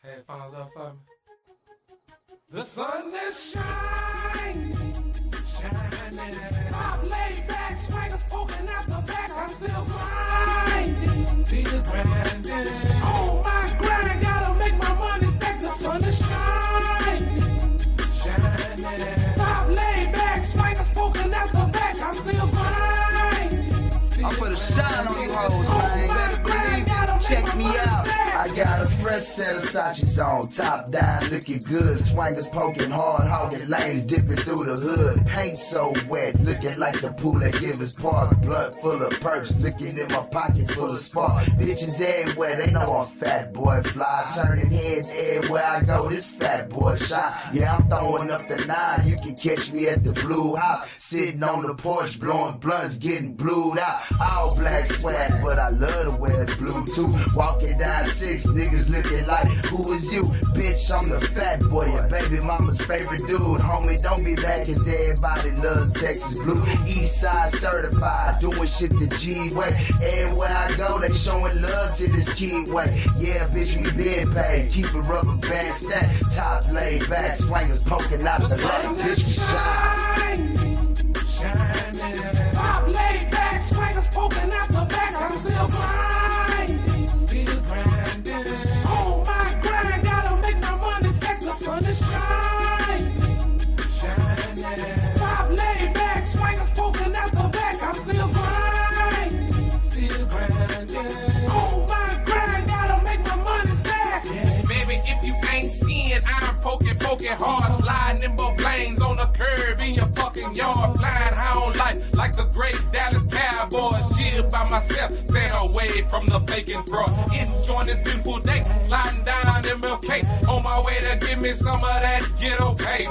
Headphones up for me. The sun is shining, shining. Top laid back, swingers poking out the back. I'm still grinding, still grinding. On my grind, gotta make my money stack. The sun is shining, shining. Top laid back, swingers poking out the back. I'm still grinding. I'm for the shine on you hoes, man. Better believe it. Check me out. I got a fresh set of Sachis on, top down, looking good. Swangers poking hard, hogging lanes, dipping through the hood. Paint so wet, looking like the pool that give us park. Blood full of perks, looking in my pocket full of spark. Bitches everywhere, they know I'm fat boy fly. Turning heads everywhere I go, this fat boy shine. Yeah, I'm throwing up the 9, you can catch me at the Blue House. Sitting on the porch, blowing blunts, getting blued out. All black swag, but I love to wear the blue too. Walking down 6, niggas looking like, who is you? Bitch, I'm the fat boy, your baby mama's favorite dude. Homie, don't be mad cause everybody loves Texas Blue. East side certified, doing shit the G way. Everywhere I go, they showing love to this key way. Yeah, bitch, we been paid. Keep a rubber band stacked. Top laid back, swangers poking out the leg. Bitch, we shine. Shining. Top laid back, swangers poking out the back. I'm still grinding, still grinding. On my grind, gotta make my money stack. The sun is shining, shining. Top laid back, swangers poking out the back. I'm still grinding, still grinding. On my grind, gotta make my money stack. Yeah. Baby, if you ain't seeing, I'm poking hard, sliding in both lanes on the curve in your fucking yard, flying high on life like the great Dallas Cowboys. Chill by myself, staying away from the faking fraud. Enjoying this beautiful day, sliding down MLK, on my way to give me some of that ghetto pay.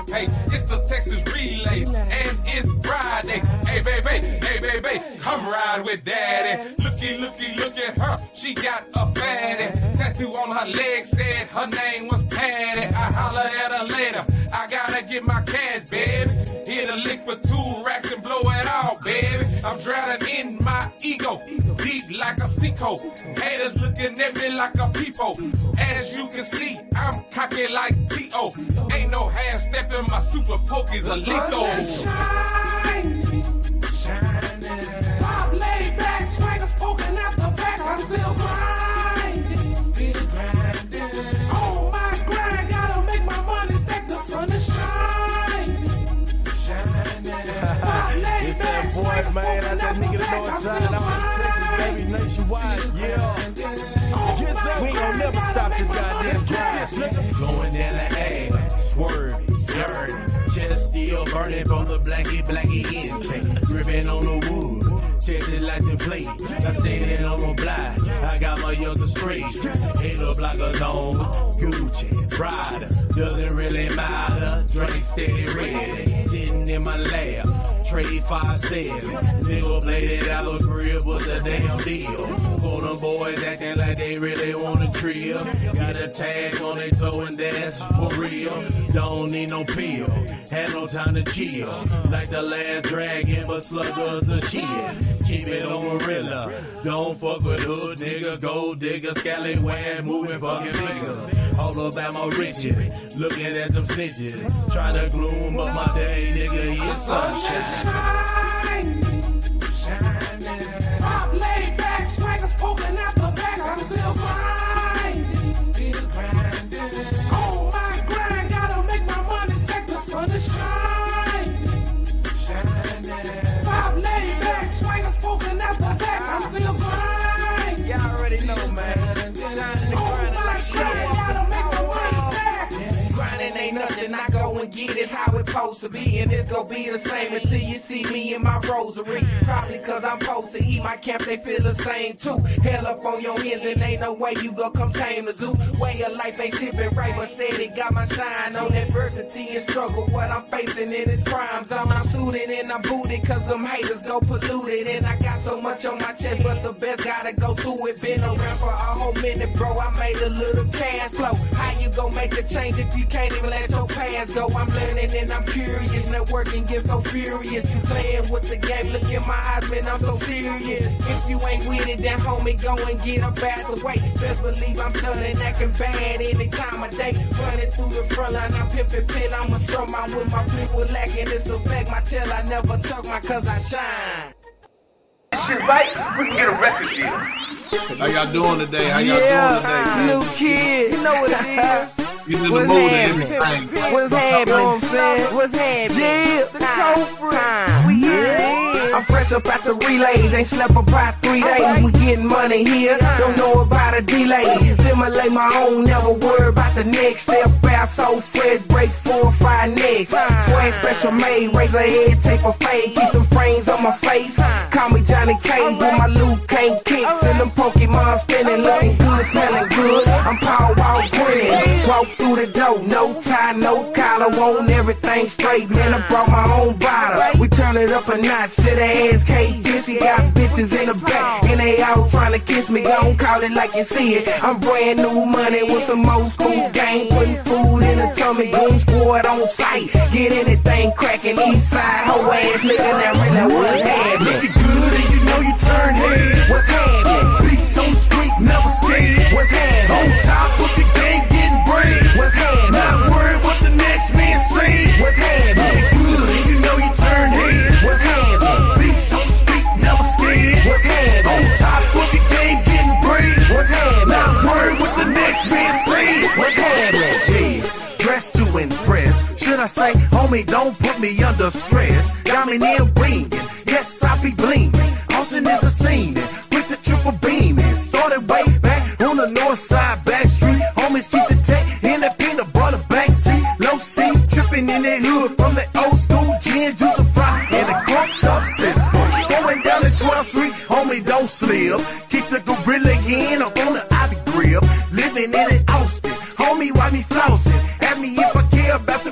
It's the Texas Relays, and it's Friday. Hey baby, come ride with daddy. Look at her, she got a fatty. Tattoo on her leg said her name was Patty. I holler at her later, I gotta get my cash, baby. Hit a lick for 2 racks and blow it all, baby. I'm drowning in my ego, deep like a sinkhole. Haters looking at me like a peephole. As you can see, I'm cocky like T.O. Ain't no half stepping, my super poke is a lico. Shining. Top laid back, swangers poking out the back. I'm still grinding, still grinding. On my grind, gotta make my money stack. The sun is shining, shining. Top laid It's back, that boy, swangers man. poking Out out that the nigga back. the north I'm side, still out in Texas, baby, grinding, nationwide. Yeah. We ain't gonna never stop this goddamn drive, nigga. Going down the A, swerving, dirty. Just still burning from the blanky intake. Gripping on the wood, tested like the plate. I stayed on the block, I got my younger straight. Hit up like a dome, Gucci, Prada, doesn't really matter. Drink steady ready, sitting in my lab. Trade 5 cents, nigga played it out the grill, was a damn deal. For them boys acting like they really want a trill. Got a tag on their toe and that's for real. Don't need no pill, had no time to chill. Like the last dragon, but sluggers the shit. Keep it on gorilla, don't fuck with hood niggas, gold diggers, scallywag, moving fucking fingers. All about my riches, looking at them snitches. Trying to gloom, but my day, nigga, is sunshine. Shining, shining. Top laid back, swangers poking out the back. I'm still grinding, still grinding. On my grind, gotta make my money stack. The sun is shining, shining. Top laid back, swangers poking out the back. I'm still grinding. Y'all already know, man. Shining and grinding like shit. Gotta make my money stack. Grinding ain't nothing, I go and get it how it's supposed to be. And it's gonna be the same until you see me in my rosary. Probably cause I'm supposed to eat my camp, they feel the same too. Hell up on your ends and ain't no way you gon' come tame the zoo. Way of life ain't shipping right, but steady got my shine on adversity and struggle. What I'm facing in this crime zone. I'm suited and I'm booted cause them haters go polluted. And I got so much on my chest, but the best gotta go through it. Been around for a whole minute, bro, I made a little cash flow. How you gon' make a change if you can't even let your past go? I'm learning and I'm curious. Networking gets so furious. You playing with the game, look in my eyes, man, I'm so serious. If you ain't with it, then homie, go and get up out the way. Best believe I'm done and acting bad any time of day. Running through the front line, I'm pimping pin. I'ma strum out with my people lacking. It's a fact, my tail, I never tuck my cause I shine. This shit right, we can get a record deal. How y'all doing today? How y'all doing today, man? New kid, you know what it is. He's in the mood and everything. What's happening? What's happening? Yeah, the culprit. We here. I'm fresh up out the relays. Ain't slept about 3 days. We getting money here. Don't know about a delay. Stimulate my own. Never worry about the next step. Out so fresh. Break 4 or 5 necks. Swag special made. Razor head. Tape a fade. Keep them frames on my face. Call me Johnny K. But my loot can't kick. Send them Pokemon spinning. Looking good. Smelling good. I'm power walk grinning. Walk through the door, no tie, no collar, want everything straight, man, I brought my own bottle, we turn it up a notch, shit ass K-Dissy, got bitches in the back, and they all trying to kiss me, don't call it like you see it, I'm brand new money with some old school gang, putting food in the tummy, goon squad on sight, get anything cracking, east side, hoe ass nigga, that really what's happening. Looking good and you know you turn head. What's happening? Beats on the street, never scared. What's happening? On top of the game, getting bread. What's happening? Not worried what the next man say. What's happening? Looking good and you know you turn head. What's happening? Beats on the street, never scared. What's happening? On top of the game, getting bread. What's happening? Not worried what the next man say. What's happening? Yes, dressed to impress. Should I say, homie, don't put me under stress. Got me near blingin', yes, I be blingin'. Austin is a scene, with the triple beamin'. Started way back on the north side, back street. Homies keep the tech in the peanut butter backseat. Low C, trippin' in the hood from the old school gin, juice and fry, and the crunk up Cisco. Going down the 12th Street, homie, don't slip. Keep the gorilla in up on the Ivy grip. Living in an Austin, homie, why me flousing? Ask me if I care about the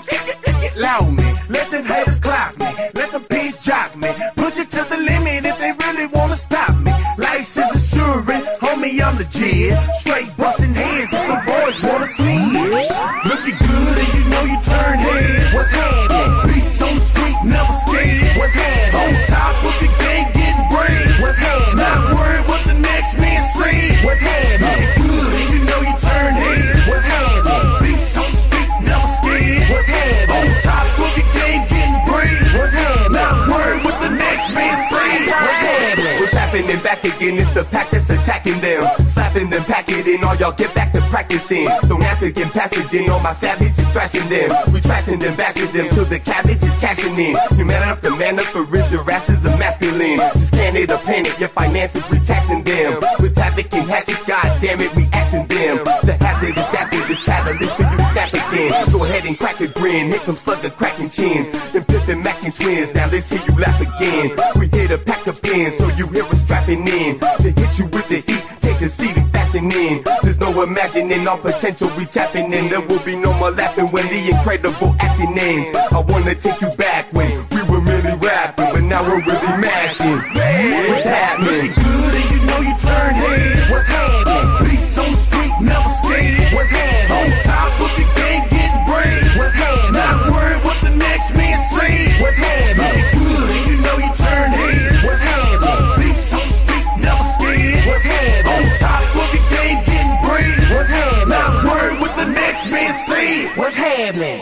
loud me. Let them haters clock me. Let them pigs jock me. Push it to the limit if they really wanna stop me. License assurance, homie, I'm legit. Straight busting heads if the boys wanna snitch. Looking good and you know you turn head. What's happening? Beats on the street, never scared. What's happening? On top of the game, getting bread. What's happening? Not worried what the next man say. What's happening? Looking good and you know you turn head. What's happening? Beats on the street, never scared. What's happening? On top of the game, getting bread. What's happening? Not worried what the next man say. What's happening? What's happening back again? It's the pack that's attacking them. Slapping them, pack it in, all y'all get back to practicing. Don't ask again, passaging, all my savages thrashing them. We trashing them, bashing them, till the cabbage is cashing in. You man enough to man up for risk, your ass is a masculine. Just can't hit a panic, your finances, we taxing them. With havoc and hatchets, god damn it, we axing them. The hazard is acid, this catalyst for you to snap again. Go ahead and crack a grin, hit them slugger cracking chins. Them pippin' mackin' twins, now let's hear you laugh again. We here to pack the pins, so you hear us strapping in. To hit you with the heat, take a seat and fasten in. There's no imagining our potential, we tapping in. There will be no more laughing when the incredible acting ends. I wanna take you back when we were really rapping, but now we're really mashing. What's happening? Looking good and you know you turn head. What's happening? Beats on the street, never scared. What's happening? On top of the game, getting bread. What's happening? Not worried what the next man say. What's happening? Looking good and you know you turn head. What's happening? Beats on the street, never scared. What's happening? On top of the game, getting bread. What's happening? Not worried what the next man say. What's happening?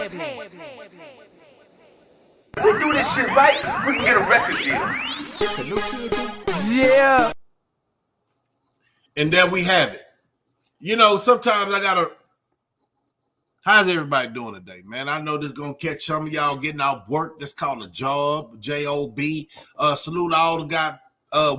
If we do this shit right, we can get a record deal. Yeah. And there we have it. You know, sometimes I gotta. How's everybody doing today, man? I know this gonna catch some of y'all getting off work. That's called a job, J-O-B. Salute all the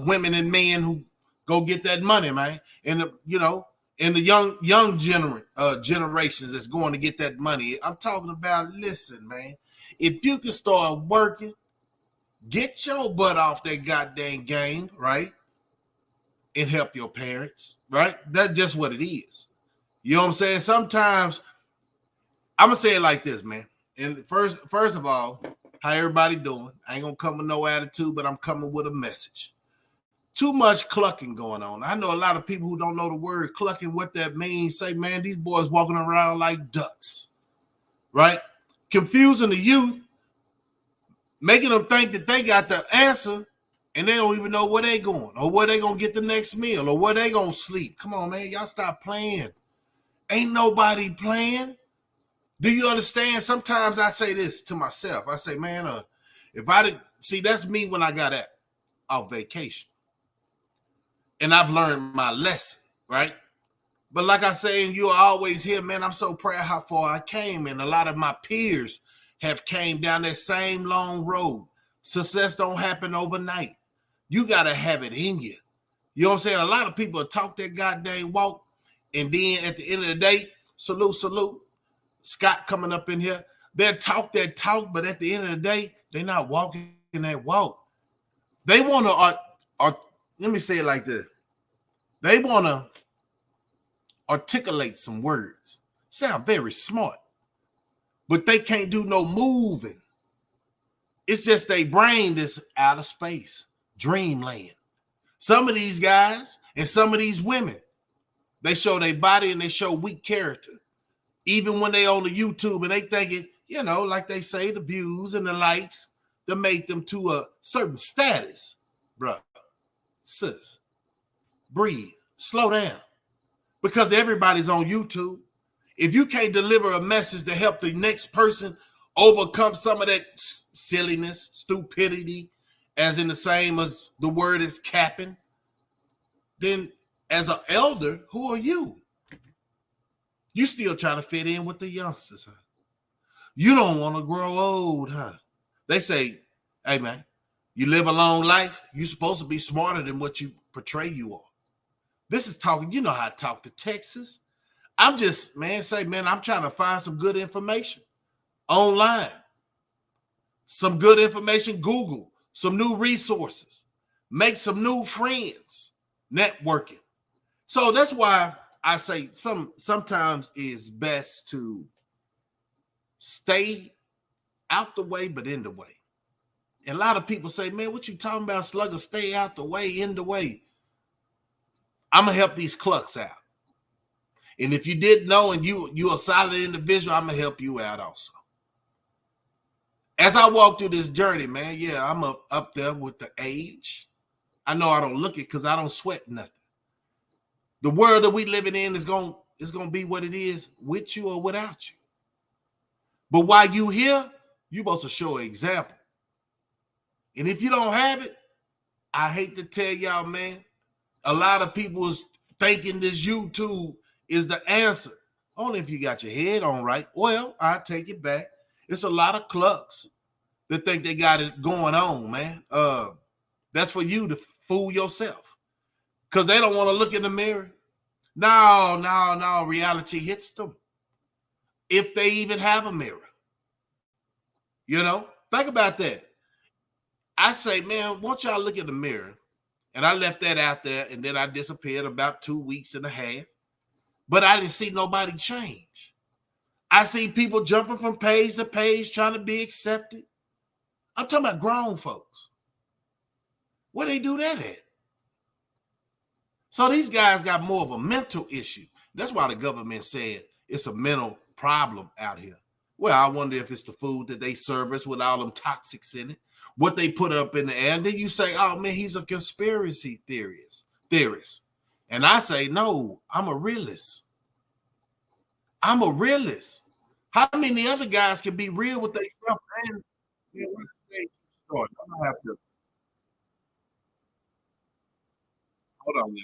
women and men who go get that money, man. And the young generations that's going to get that money. I'm talking about. Listen, man. If you can start working, get your butt off that goddamn game, right? And help your parents, right? That's just what it is. You know what I'm saying? Sometimes I'm gonna say it like this, man. And first of all, how everybody doing? I ain't gonna come with no attitude, but I'm coming with a message. Too much clucking going on. I know a lot of people who don't know the word clucking, what that means. Say, man, these boys walking around like ducks, right? Confusing the youth, making them think that they got the answer, and they don't even know where they going or where they gonna get the next meal or where they gonna sleep. Come on, man, y'all stop playing. Ain't nobody playing. Do you understand? Sometimes I say this to myself. I say, man, if I didn't see, that's me when I got off vacation. And I've learned my lesson, right? But like I say, and you'll always hear, man, I'm so proud how far I came. And a lot of my peers have came down that same long road. Success don't happen overnight. You got to have it in you. You know what I'm saying? A lot of people talk that goddamn walk. And then at the end of the day, salute. Scott coming up in here. They'll talk that talk, but at the end of the day, they're not walking that walk. They want to, let me say it like this. They want to articulate some words. Sound very smart. But they can't do no moving. It's just their brain that's out of space. Dreamland. Some of these guys and some of these women, they show their body and they show weak character. Even when they on the YouTube and they thinking, you know, like they say, the views and the likes, to make them to a certain status. Bruh, sis, breathe, slow down. Because everybody's on YouTube. If you can't deliver a message to help the next person overcome some of that silliness, stupidity, as in the same as the word is capping, then as an elder, who are you? You still trying to fit in with the youngsters, huh? You don't want to grow old, huh? They say, hey, man, you live a long life, you're supposed to be smarter than what you portray you are. This is talking, you know how I talk to Texas. I'm just, man, I'm trying to find some good information online. Some good information, Google, some new resources, make some new friends, networking. So that's why I say sometimes it's best to stay out the way, but in the way. And a lot of people say, man, what you talking about, Slugger? Stay out the way, in the way. I'm going to help these clucks out. And if you didn't know and you a solid individual, I'm going to help you out also. As I walk through this journey, man, yeah, I'm up there with the age. I know I don't look it because I don't sweat nothing. The world that we living in is going to be what it is with you or without you. But while you here, you supposed to show an example. And if you don't have it, I hate to tell y'all, man, a lot of people is thinking this YouTube is the answer. Only if you got your head on right. Well, I take it back. It's a lot of clucks that think they got it going on, man. That's for you to fool yourself. Because they don't want to look in the mirror. No. Reality hits them. If they even have a mirror. You know, think about that. I say, man, won't y'all look in the mirror? And I left that out there, and then I disappeared about 2 weeks and a half. But I didn't see nobody change. I see people jumping from page to page trying to be accepted. I'm talking about grown folks. Where they do that at? So these guys got more of a mental issue. That's why the government said it's a mental problem out here. Well, I wonder if it's the food that they serve us with all them toxics in it, what they put up in the air. And then you say, oh, man, he's a conspiracy theorist. And I say, no, I'm a realist. I'm a realist. How many other guys can be real with themselves? And I'm gonna have to hold on now.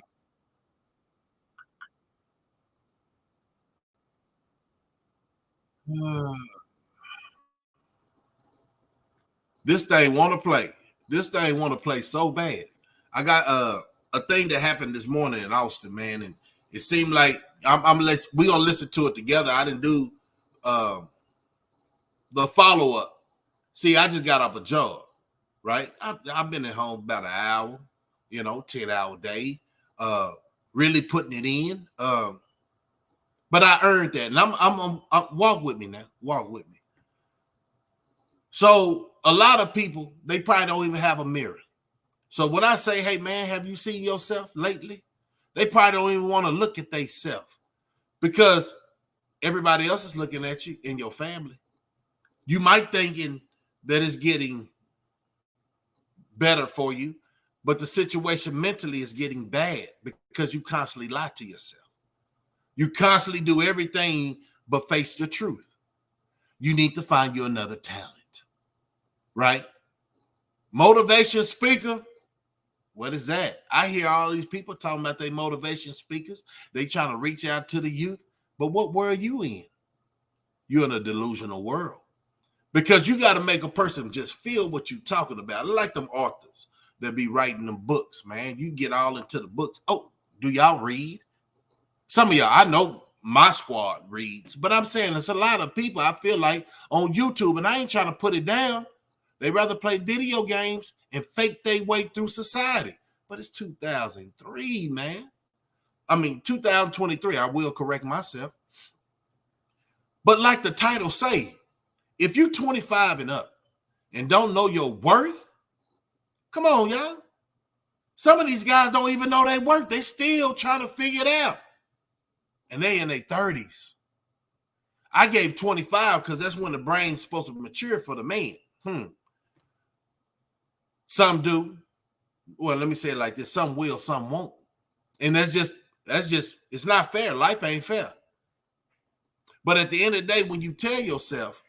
This thing want to play. This thing want to play so bad. I got a thing that happened this morning in Austin, man, and it seemed like we gonna listen to it together. I didn't do the follow up. See, I just got off a job, right? I've been at home about an hour, 10-hour day, really putting it in. But I earned that, and I'm walk with me now. Walk with me. So a lot of people, they probably don't even have a mirror. So when I say, hey, man, have you seen yourself lately? They probably don't even want to look at themselves because everybody else is looking at you in your family. You might thinking that it's getting better for you, but the situation mentally is getting bad because you constantly lie to yourself. You constantly do everything but face the truth. You need to find you another talent, right? Motivation speaker. What is that? I hear all these people talking about their motivation speakers. They trying to reach out to the youth. But what world are you in? You're in a delusional world. Because you got to make a person just feel what you're talking about. I like them authors that be writing them books, man. You get all into the books. Oh, do y'all read? Some of y'all, I know my squad reads. But I'm saying there's a lot of people I feel like on YouTube, and I ain't trying to put it down. They rather play video games and fake their way through society. But it's 2003, man. I mean, 2023. I will correct myself. But like the title say, if you're 25 and up and don't know your worth, come on, y'all. Some of these guys don't even know their worth. They still trying to figure it out. And they in their 30s. I gave 25 because that's when the brain's supposed to mature for the man. Some do. Well, let me say it like this. Some will, some won't. And that's just, it's not fair. Life ain't fair. But at the end of the day, when you tell yourself,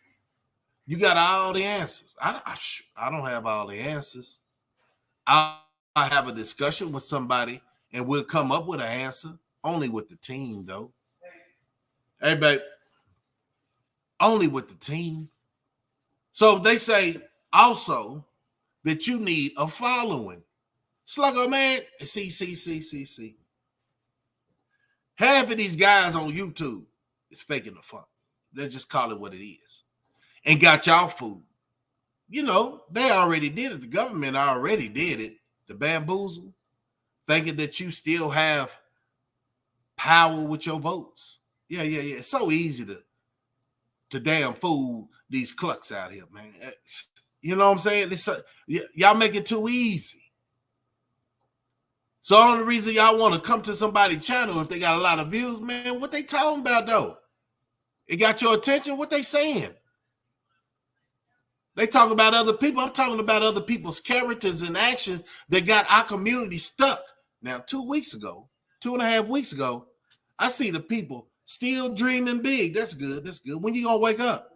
you got all the answers. I don't have all the answers. I have a discussion with somebody and we'll come up with an answer. Only with the team, though. Hey, babe. Only with the team. So they say also that you need a following. Sluggo, man, see. Half of these guys on YouTube is faking the fun. They just call it what it is. And got y'all food. You know, they already did it. The government already did it. The bamboozle. Thinking that you still have power with your votes. Yeah. It's so easy to damn fool these clucks out here, man. You know what I'm saying? Y'all make it too easy. So the only reason y'all want to come to somebody's channel if they got a lot of views, man, what they talking about though? It got your attention? What they saying? They talk about other people. I'm talking about other people's characters and actions that got our community stuck. Now, 2.5 weeks ago, I see the people still dreaming big. That's good. When you gonna wake up?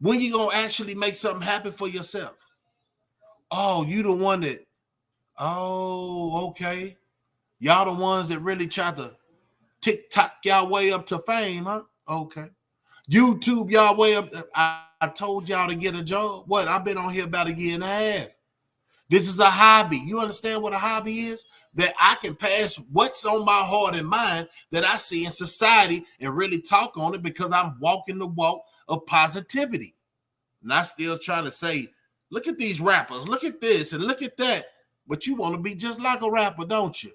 When you gonna actually make something happen for yourself? Oh, you the one that, okay. Y'all the ones that really try to TikTok y'all way up to fame, huh? Okay. YouTube y'all way up. I told y'all to get a job. What? I've been on here about 1.5 years. This is a hobby. You understand what a hobby is? That I can pass what's on my heart and mind that I see in society and really talk on it because I'm walking the walk of positivity. And I still trying to say, look at these rappers, look at this and look at that. But you want to be just like a rapper, don't you?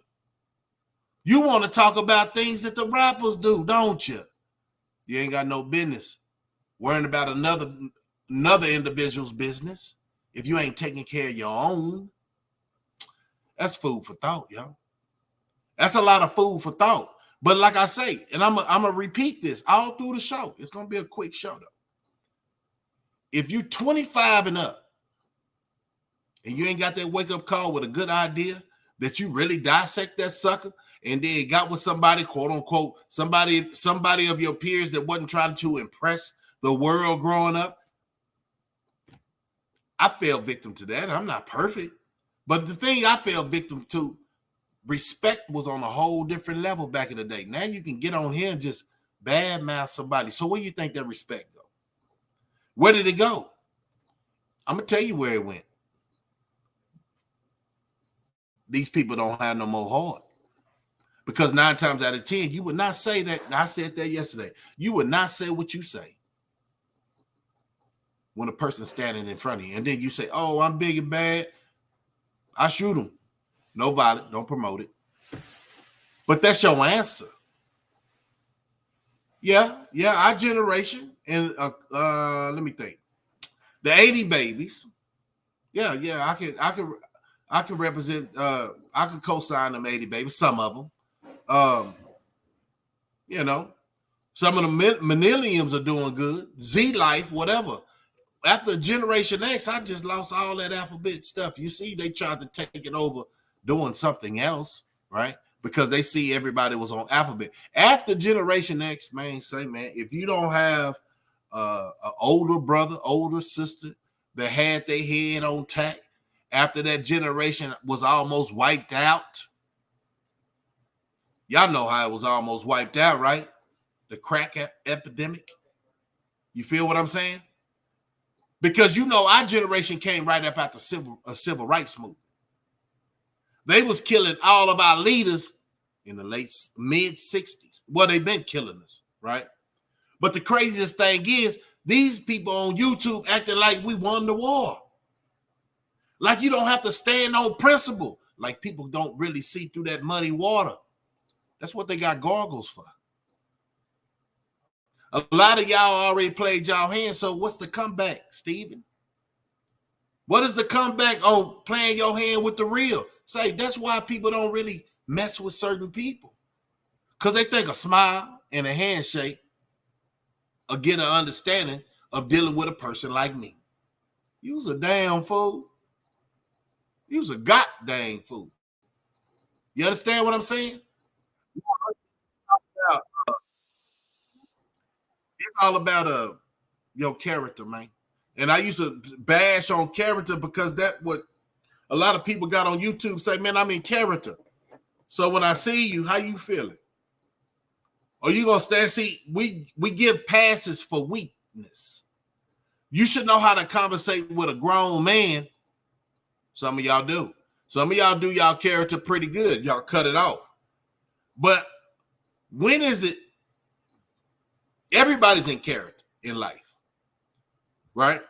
You want to talk about things that the rappers do, don't you? You ain't got no business worrying about another individual's business if you ain't taking care of your own. That's food for thought, y'all. That's a lot of food for thought. But like I say, and I'm going to repeat this all through the show. It's going to be a quick show, though. If you're 25 and up and you ain't got that wake-up call with a good idea that you really dissect that sucker and then got with somebody, quote-unquote, somebody of your peers that wasn't trying to impress the world growing up, I fell victim to that. I'm not perfect. But the thing I fell victim to, respect was on a whole different level back in the day. Now you can get on here and just badmouth somebody. So where do you think that respect go? Where did it go? I'm going to tell you where it went. These people don't have no more heart. Because 9 times out of 10, you would not say that. And I said that yesterday. You would not say what you say when a person's standing in front of you. And then you say, oh, I'm big and bad. I shoot them. No violence. Don't promote it. But that's your answer. Yeah, our generation. And let me think. The 80 babies. Yeah, I can represent. I can co-sign them 80 baby. Some of them. You know, some of the millenniums are doing good. Z Life, whatever. After Generation X, I just lost all that alphabet stuff. You see, they tried to take it over doing something else, right? Because they see everybody was on alphabet. After Generation X, man, if you don't have an older brother, older sister that had their head on tack, after that generation was almost wiped out, y'all know how it was almost wiped out, right? The crack epidemic. You feel what I'm saying? Because you know our generation came right up after civil rights movement. They was killing all of our leaders in the mid 60s. Well, they've been killing us, right? But the craziest thing is these people on YouTube acting like we won the war. Like you don't have to stand on principle. Like people don't really see through that muddy water. That's what they got goggles for. A lot of y'all already played y'all hand, so what's the comeback, Steven? What is the comeback on playing your hand with the real? Say, that's why people don't really mess with certain people. Because they think a smile and a handshake will get an understanding of dealing with a person like me. You was a damn fool. You was a goddamn fool. You understand what I'm saying? It's all about your character, man. And I used to bash on character because that's what a lot of people got on YouTube say, man, I'm in character. So when I see you, how you feeling? Are you gonna stand? See, we give passes for weakness. You should know how to conversate with a grown man. Some of y'all do. Some of y'all do y'all character pretty good. Y'all cut it off. But when is it? Everybody's in character in life, right?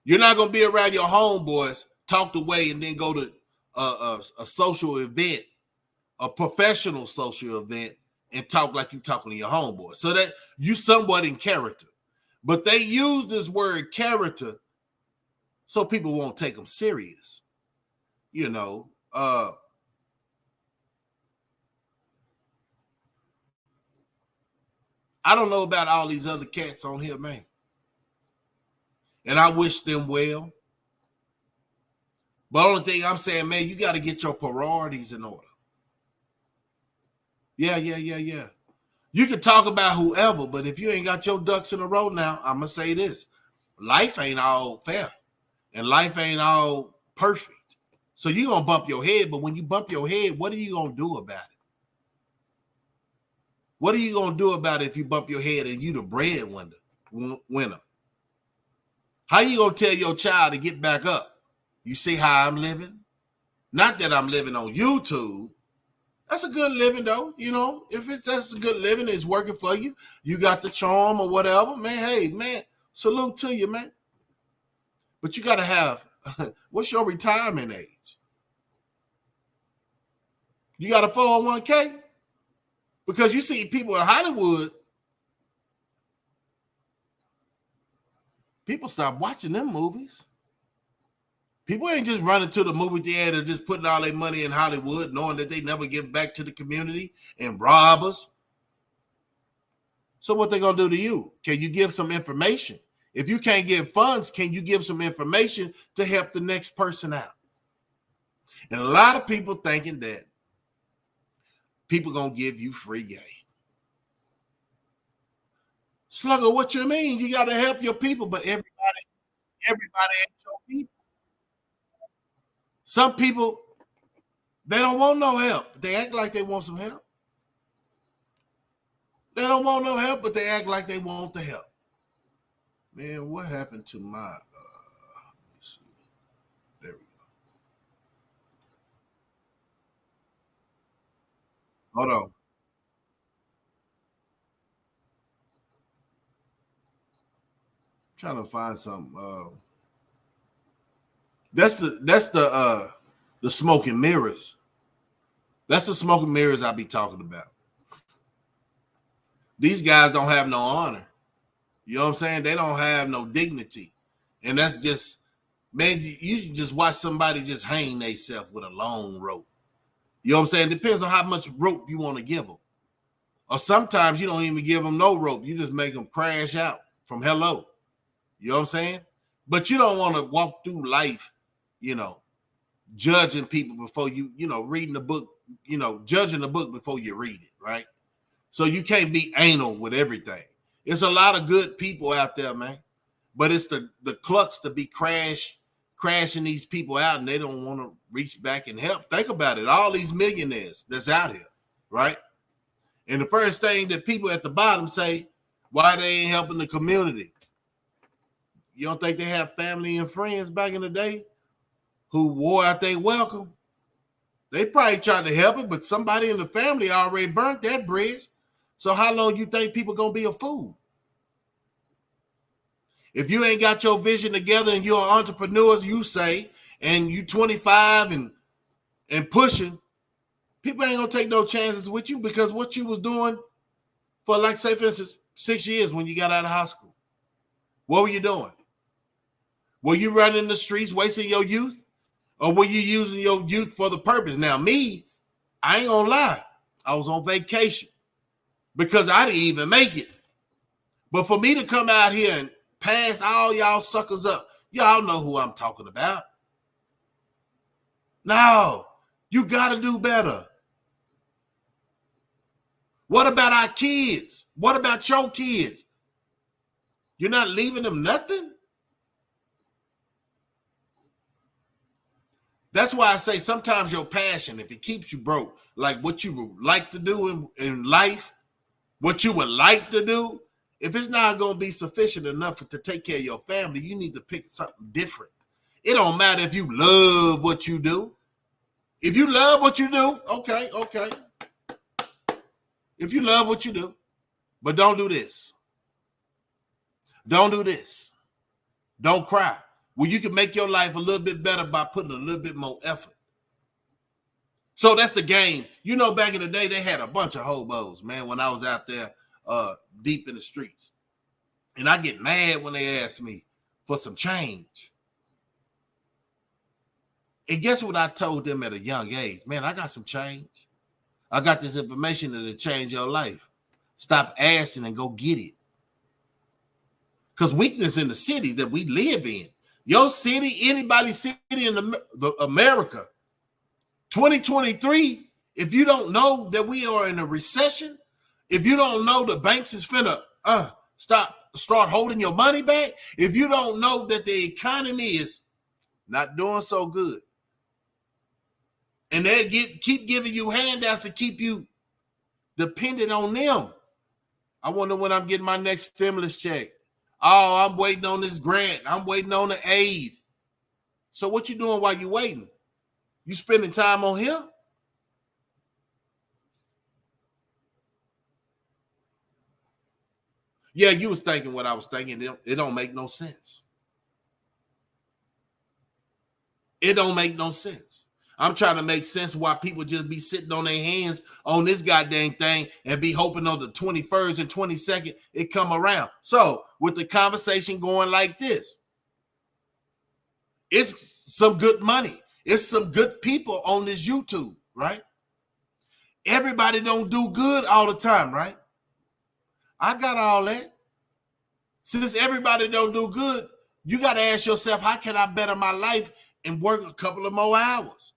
You're not going to be around your homeboys, talk the way, and then go to a social event, a professional social event, and talk like you talking to your homeboys. So that you somewhat in character. But they use this word character so people won't take them serious. You know, I don't know about all these other cats on here, man. And I wish them well. But the only thing I'm saying, man, you got to get your priorities in order. Yeah. You can talk about whoever, but if you ain't got your ducks in a row now, I'm going to say this. Life ain't all fair. And life ain't all perfect. So you're going to bump your head, but when you bump your head, what are you going to do about it? What are you going to do about it if you bump your head and you the breadwinner? How you going to tell your child to get back up? You see how I'm living? Not that I'm living on YouTube. That's a good living, though. You know, if that's a good living, it's working for you. You got the charm or whatever. Man, hey, man, salute to you, man. But you got to have, what's your retirement age? You got a 401k? Because you see people in Hollywood, people stop watching them movies. People ain't just running to the movie theater just putting all their money in Hollywood, knowing that they never give back to the community and rob us. So what they gonna do to you? Can you give some information? If you can't give funds, can you give some information to help the next person out? And a lot of people thinking that people gonna give you free game. Slugger, what you mean? You gotta help your people, but everybody ain't your people. Some people, they don't want no help. They act like they want some help. They don't want no help, but they act like they want the help. Man, what happened to my let's see. There we go. Hold on. Trying to find some. That's the smoke and mirrors. That's the smoke and mirrors I be talking about. These guys don't have no honor. You know what I'm saying? They don't have no dignity. And that's just Man, you just watch somebody just hang themselves with a long rope. You know what I'm saying? Depends on how much rope you want to give them. Or sometimes you don't even give them no rope. You just make them crash out from hello. You know what I'm saying? But you don't want to walk through life, judging people before reading the book, judging the book before you read it, right? So you can't be anal with everything. It's a lot of good people out there, man. But it's the clucks to be crashing these people out, and they don't want to reach back and help. Think about it. All these millionaires that's out here, right? And the first thing that people at the bottom say, why they ain't helping the community. You don't think they have family and friends back in the day who wore out their welcome? They probably tried to help it, but somebody in the family already burnt that bridge. So how long you think people gonna be a fool? If you ain't got your vision together and you're entrepreneurs, you say, and you 25 and pushing, people ain't gonna take no chances with you because what you was doing for, like, say, for instance, 6 years when you got out of high school, what were you doing? Were you running the streets, wasting your youth? Or were you using your youth for the purpose? Now, me, I ain't gonna lie, I was on vacation because I didn't even make it. But for me to come out here and pass all y'all suckers up, y'all know who I'm talking about. No, you gotta do better. What about our kids? What about your kids? You're not leaving them nothing? That's why I say sometimes your passion, if it keeps you broke, like what you would like to do in life, what you would like to do, if it's not going to be sufficient enough to take care of your family, you need to pick something different. It don't matter if you love what you do. If you love what you do, okay. If you love what you do, but don't do this. Don't do this. Don't cry. Well, you can make your life a little bit better by putting a little bit more effort. So that's the game. Back in the day, they had a bunch of hobos, man, when I was out there deep in the streets. And I get mad when they ask me for some change. And guess what I told them at a young age? Man, I got some change. I got this information that'll change your life. Stop asking and go get it. Because weakness in the city that we live in, your city, anybody's city in America, 2023, if you don't know that we are in a recession, if you don't know the banks is finna start holding your money back, if you don't know that the economy is not doing so good, and they keep giving you handouts to keep you dependent on them. I wonder when I'm getting my next stimulus check. Oh, I'm waiting on this grant. I'm waiting on the aid. So what you doing while you waiting? You spending time on here? Yeah, you was thinking what I was thinking. It don't make no sense. It don't make no sense. I'm trying to make sense why people just be sitting on their hands on this goddamn thing and be hoping on the 21st and 22nd it come around. So with the conversation going like this, it's some good money. It's some good people on this YouTube, right? Everybody don't do good all the time, right? I got all that. Since everybody don't do good, you got to ask yourself, how can I better my life and work a couple of more hours?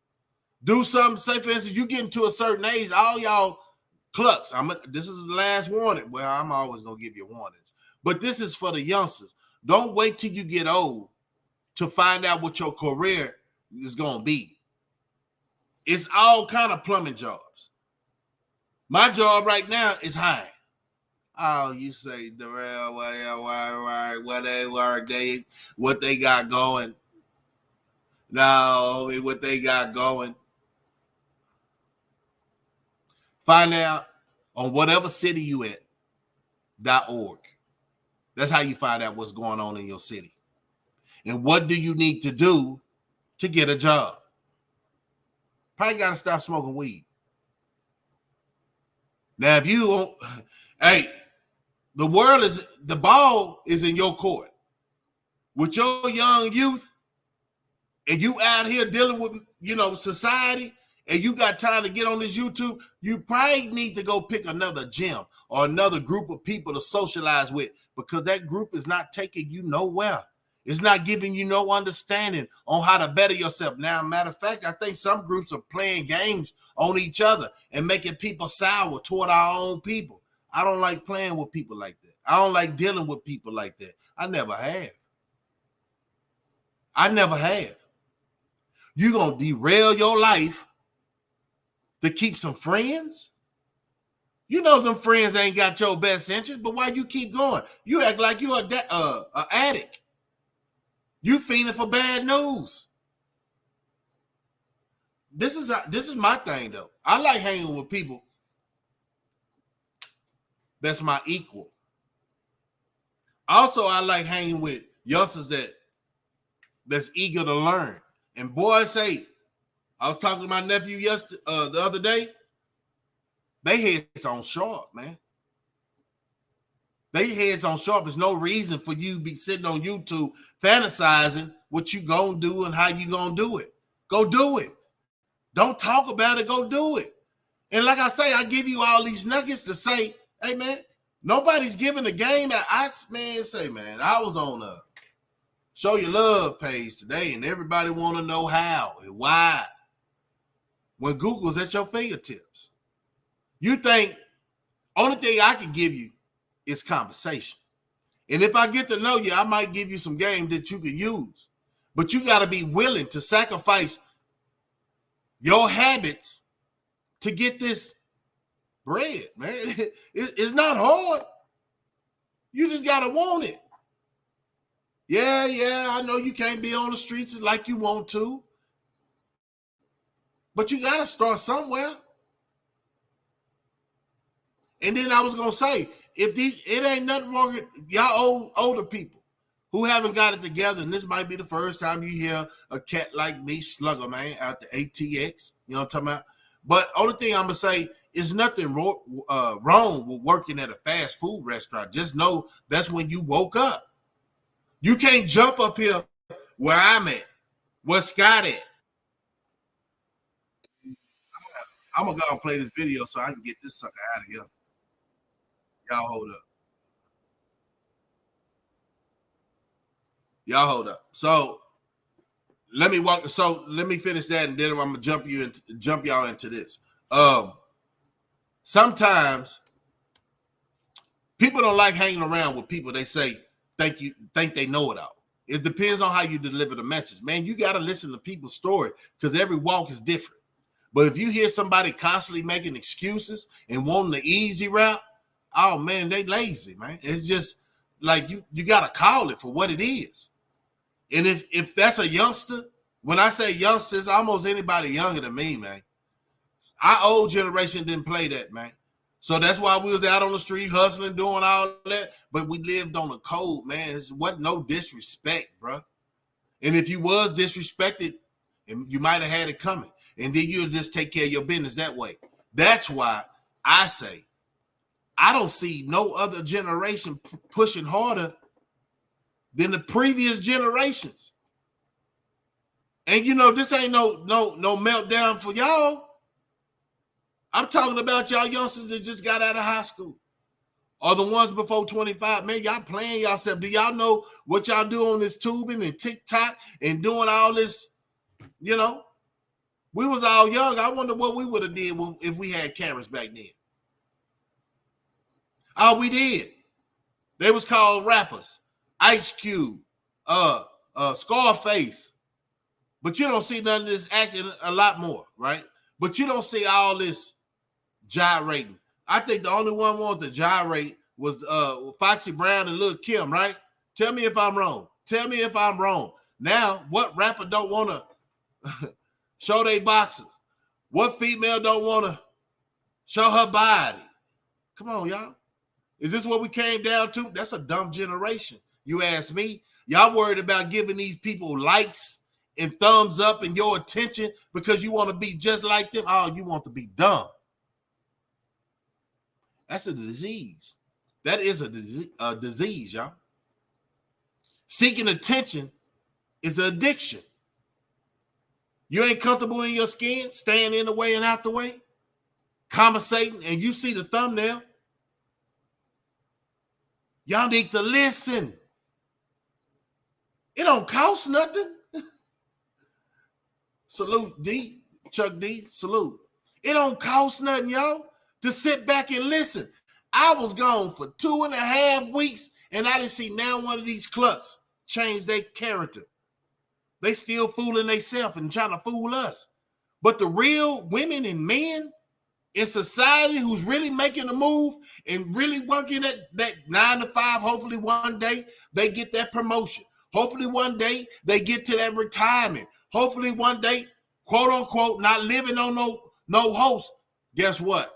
Do something, say for instance, you get to a certain age, all y'all clucks. This is the last warning. Well, I'm always going to give you warnings. But this is for the youngsters. Don't wait till you get old to find out what your career is going to be. It's all kind of plumbing jobs. My job right now is hiring. Oh, you say, Darrell, what they work, what they got going. No, what they got going. Find out on whatever city you at, .org. That's how you find out what's going on in your city. And what do you need to do to get a job? Probably got to stop smoking weed. Now, if you, hey, the ball is in your court. With your young youth, and you out here dealing with, society, and you got time to get on this YouTube, you probably need to go pick another gym or another group of people to socialize with, because that group is not taking you nowhere. It's not giving you no understanding on how to better yourself. Now, matter of fact, I think some groups are playing games on each other and making people sour toward our own people. I don't like playing with people like that. I don't like dealing with people like that. I never have. You're going to derail your life to keep some friends? You know them friends ain't got your best interest, but why you keep going? You act like you're an addict. You fiending for bad news. This is my thing, though. I like hanging with people that's my equal. Also, I like hanging with youngsters that's eager to learn. And boy, I was talking to my nephew the other day. They heads on sharp, man. They heads on sharp. There's no reason for you to be sitting on YouTube fantasizing what you gonna do and how you gonna do it. Go do it. Don't talk about it. Go do it. And like I say, I give you all these nuggets to say, hey, man, nobody's giving a game. I was on a Show Your Love page today, and everybody want to know how and why. When Google's at your fingertips. You think only thing I can give you is conversation. And if I get to know you, I might give you some game that you can use. But you got to be willing to sacrifice your habits to get this bread, man. It's not hard. You just got to want it. Yeah, I know you can't be on the streets like you want to. But you got to start somewhere. And then I was going to say, it ain't nothing wrong with y'all older people who haven't got it together, and this might be the first time you hear a cat like me, Slugger, man, out the ATX. You know what I'm talking about? But only thing I'm going to say is nothing wrong with working at a fast food restaurant. Just know that's when you woke up. You can't jump up here where I'm at, where Scott at. I'm going to go and play this video so I can get this sucker out of here. Y'all hold up. So let me finish that, and then I'm gonna jump y'all into this. Sometimes people don't like hanging around with people they say think they know it all. It depends on how you deliver the message. Man, you gotta listen to people's story because every walk is different. But if you hear somebody constantly making excuses and wanting the easy route, oh man, they lazy, man. It's just like you gotta call it for what it is. And if that's a youngster, when I say youngsters, almost anybody younger than me, man. Our old generation didn't play that, man. So that's why we was out on the street hustling, doing all that. But we lived on the code, man. It wasn't no disrespect, bro. And if you was disrespected, you might have had it coming. And then you'll just take care of your business that way. That's why I say I don't see no other generation pushing harder than the previous generations. And this ain't no meltdown for y'all. I'm talking about y'all youngsters that just got out of high school. Or the ones before 25. Man, y'all playing yourself. Do y'all know what y'all do on this tubing and TikTok and doing all this? We was all young. I wonder what we would have did if we had cameras back then. Oh, we did. They was called rappers. Ice Cube, Scarface. But you don't see none of this acting a lot more, right? But you don't see all this gyrating. I think the only one wanted to gyrate was Foxy Brown and Lil' Kim, right? Tell me if I'm wrong. Now, what rapper don't want to show their boxers? What female don't want to show her body? Come on, y'all. Is this what we came down to? That's a dumb generation. You ask me. Y'all worried about giving these people likes and thumbs up and your attention because you want to be just like them. Oh, you want to be dumb. That's a disease. That is a disease, y'all. Seeking attention is an addiction. You ain't comfortable in your skin, staying in the way and out the way, conversating, and you see the thumbnail. Y'all need to listen. It don't cost nothing. Salute D, Chuck D, salute. It don't cost nothing, y'all, to sit back and listen. I was gone for 2.5 weeks, and I didn't see now one of these clucks change their character. They still fooling themselves and trying to fool us. But the real women and men in society who's really making a move and really working at that 9 to 5, hopefully one day they get that promotion. Hopefully one day they get to that retirement. Hopefully one day, quote unquote, not living on no host. Guess what?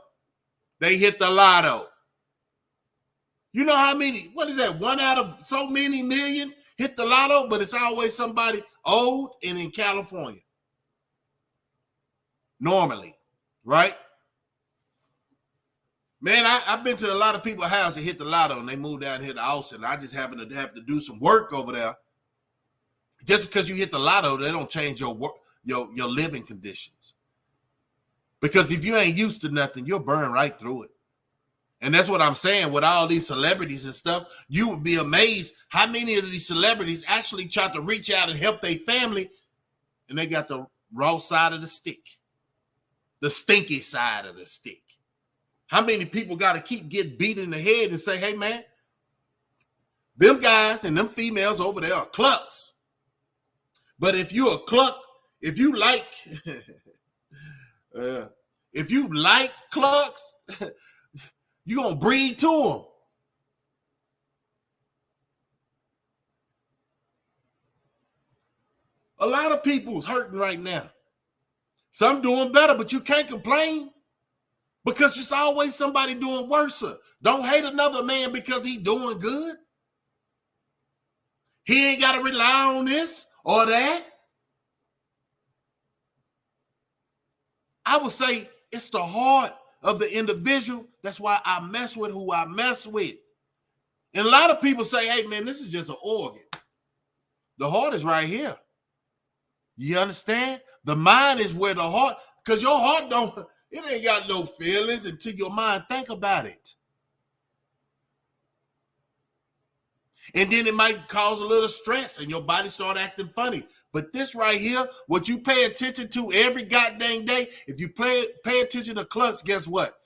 They hit the lotto. You know how many, what is that? 1 out of so many million hit the lotto, but it's always somebody old and in California. Normally, right? Man, I've been to a lot of people's house that hit the lotto and they moved down here to Austin. I just happen to have to do some work over there. Just because you hit the lotto, they don't change your work, your living conditions. Because if you ain't used to nothing, you'll burn right through it. And that's what I'm saying with all these celebrities and stuff. You would be amazed how many of these celebrities actually try to reach out and help their family, and they got the raw side of the stick, the stinky side of the stick. How many people got to keep getting beat in the head and say, hey, man, them guys and them females over there are clucks. But if you're a cluck, if you like clucks, you're going to breed to them. A lot of people's hurting right now. Some doing better, but you can't complain because there's always somebody doing worse. Don't hate another man because he's doing good. He ain't got to rely on this or that. I would say it's the heart of the individual. That's why I mess with who I mess with. And a lot of people say, hey, man, this is just an organ. The heart is right here. You understand? The mind is where the heart, because your heart it ain't got no feelings until your mind think about it. And then it might cause a little stress and your body start acting funny. But this right here, what you pay attention to every goddamn day, if you pay attention to clucks, guess what?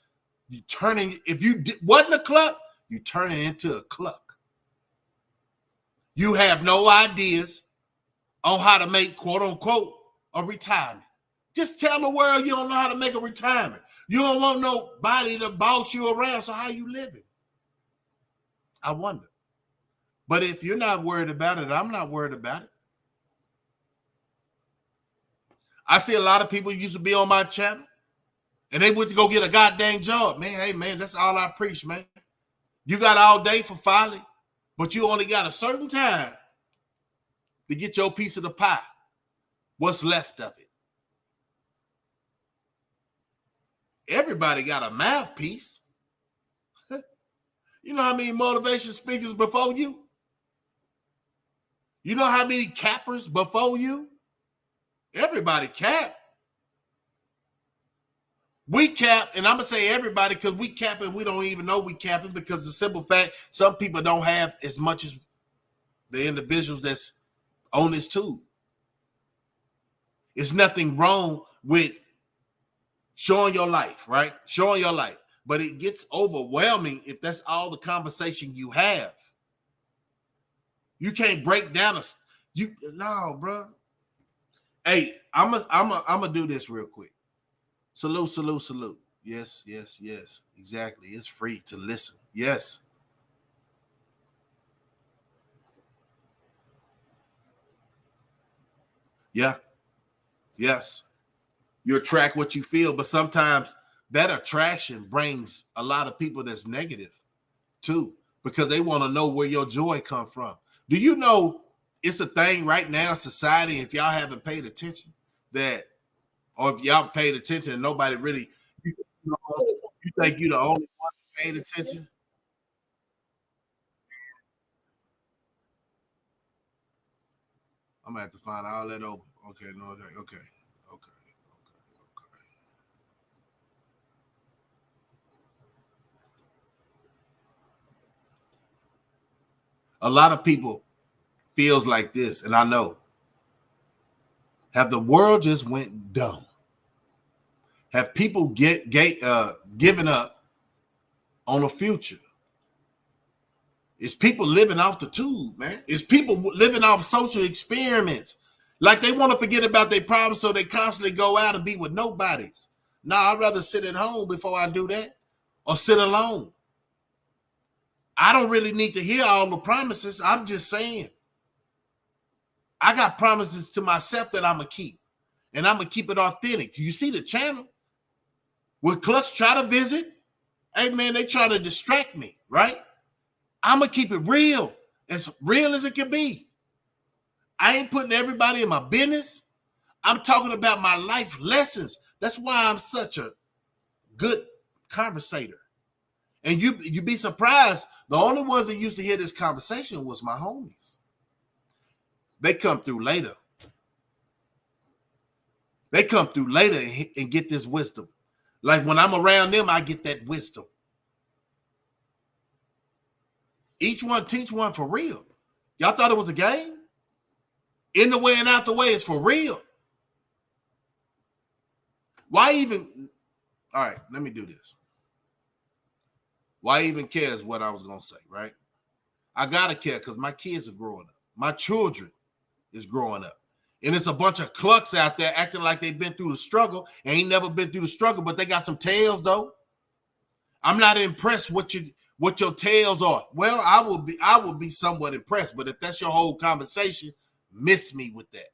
You turning, if you wasn't a cluck, you turn it into a cluck. You have no ideas on how to make, quote unquote, a retirement. Just tell the world you don't know how to make a retirement. You don't want nobody to boss you around, so how you living? I wonder. But if you're not worried about it, I'm not worried about it. I see a lot of people used to be on my channel and they went to go get a goddamn job. Man, hey, man, that's all I preach, man. You got all day for folly, but you only got a certain time to get your piece of the pie. What's left of it? Everybody got a mouthpiece. You know how many motivation speakers before you? You know how many cappers before you? Everybody cap. We cap, and I'm going to say everybody because we cap and we don't even know we capping because the simple fact, some people don't have as much as the individuals that's on this tube. There's nothing wrong with showing your life, right? Showing your life. But it gets overwhelming if that's all the conversation you have. You can't break down no, bro. Hey, I'm gonna do this real quick. Salute, salute, salute. Yes, yes, yes. Exactly. It's free to listen. Yes. Yeah. Yes. You attract what you feel, but sometimes that attraction brings a lot of people that's negative too, because they want to know where your joy comes from. Do you know it's a thing right now in society, if y'all haven't paid attention, that, or if y'all paid attention and nobody really, you think you're the only one that paid attention? I'm going to have to find all that over. Okay, no, okay. A lot of people feels like this, and I know. Have the world just went dumb? Have people given up on the future? Is people living off the tube, man? Is people living off social experiments? Like they want to forget about their problems, so they constantly go out and be with nobodies. Nah, I'd rather sit at home before I do that, or sit alone. I don't really need to hear all the promises. I'm just saying. I got promises to myself that I'm going to keep. And I'm going to keep it authentic. You see the channel? When Clutch try to visit, hey, man, they try to distract me, right? I'm going to keep it real as it can be. I ain't putting everybody in my business. I'm talking about my life lessons. That's why I'm such a good conversator. And you'd be surprised, the only ones that used to hear this conversation was my homies. They come through later. They come through later and get this wisdom. Like when I'm around them, I get that wisdom. Each one teach one for real. Y'all thought it was a game? In the way and out the way is for real. Why even? All right, let me do this. Why even care is what I was going to say, right? I got to care because my kids are growing up. My children is growing up. And it's a bunch of clucks out there acting like they've been through the struggle and ain't never been through the struggle, but they got some tails, though. I'm not impressed what your tails are. Well, I will be somewhat impressed, but if that's your whole conversation, miss me with that.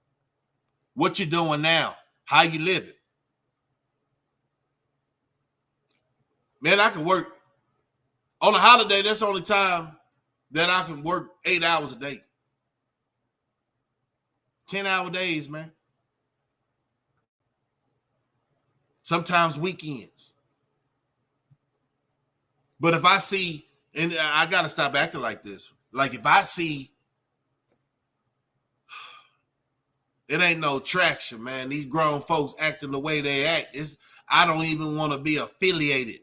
What you doing now? How you living? Man, I can work. On a holiday, that's the only time that I can work 8 hours a day. 10-hour days, man. Sometimes weekends. But if I see, and I got to stop acting like this. Like if I see, it ain't no traction, man. These grown folks acting the way they act. I don't even want to be affiliated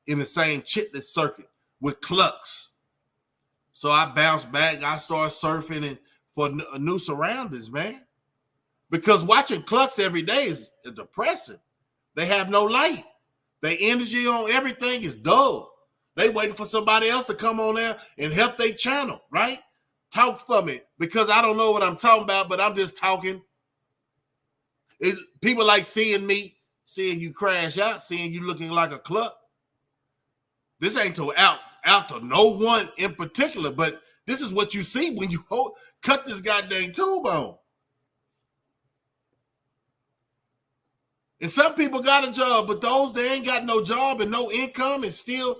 in the same chitlin circuit with clucks. So I bounce back. I start surfing and for new surroundings, man. Because watching clucks every day is depressing. They have no light. Their energy on everything is dull. They waiting for somebody else to come on there and help their channel, right? Talk for me because I don't know what I'm talking about, but I'm just talking. People like seeing me, seeing you crash out, seeing you looking like a cluck. This ain't to out to no one in particular, but this is what you see when you cut this goddamn tube on. And some people got a job, but those that ain't got no job and no income and still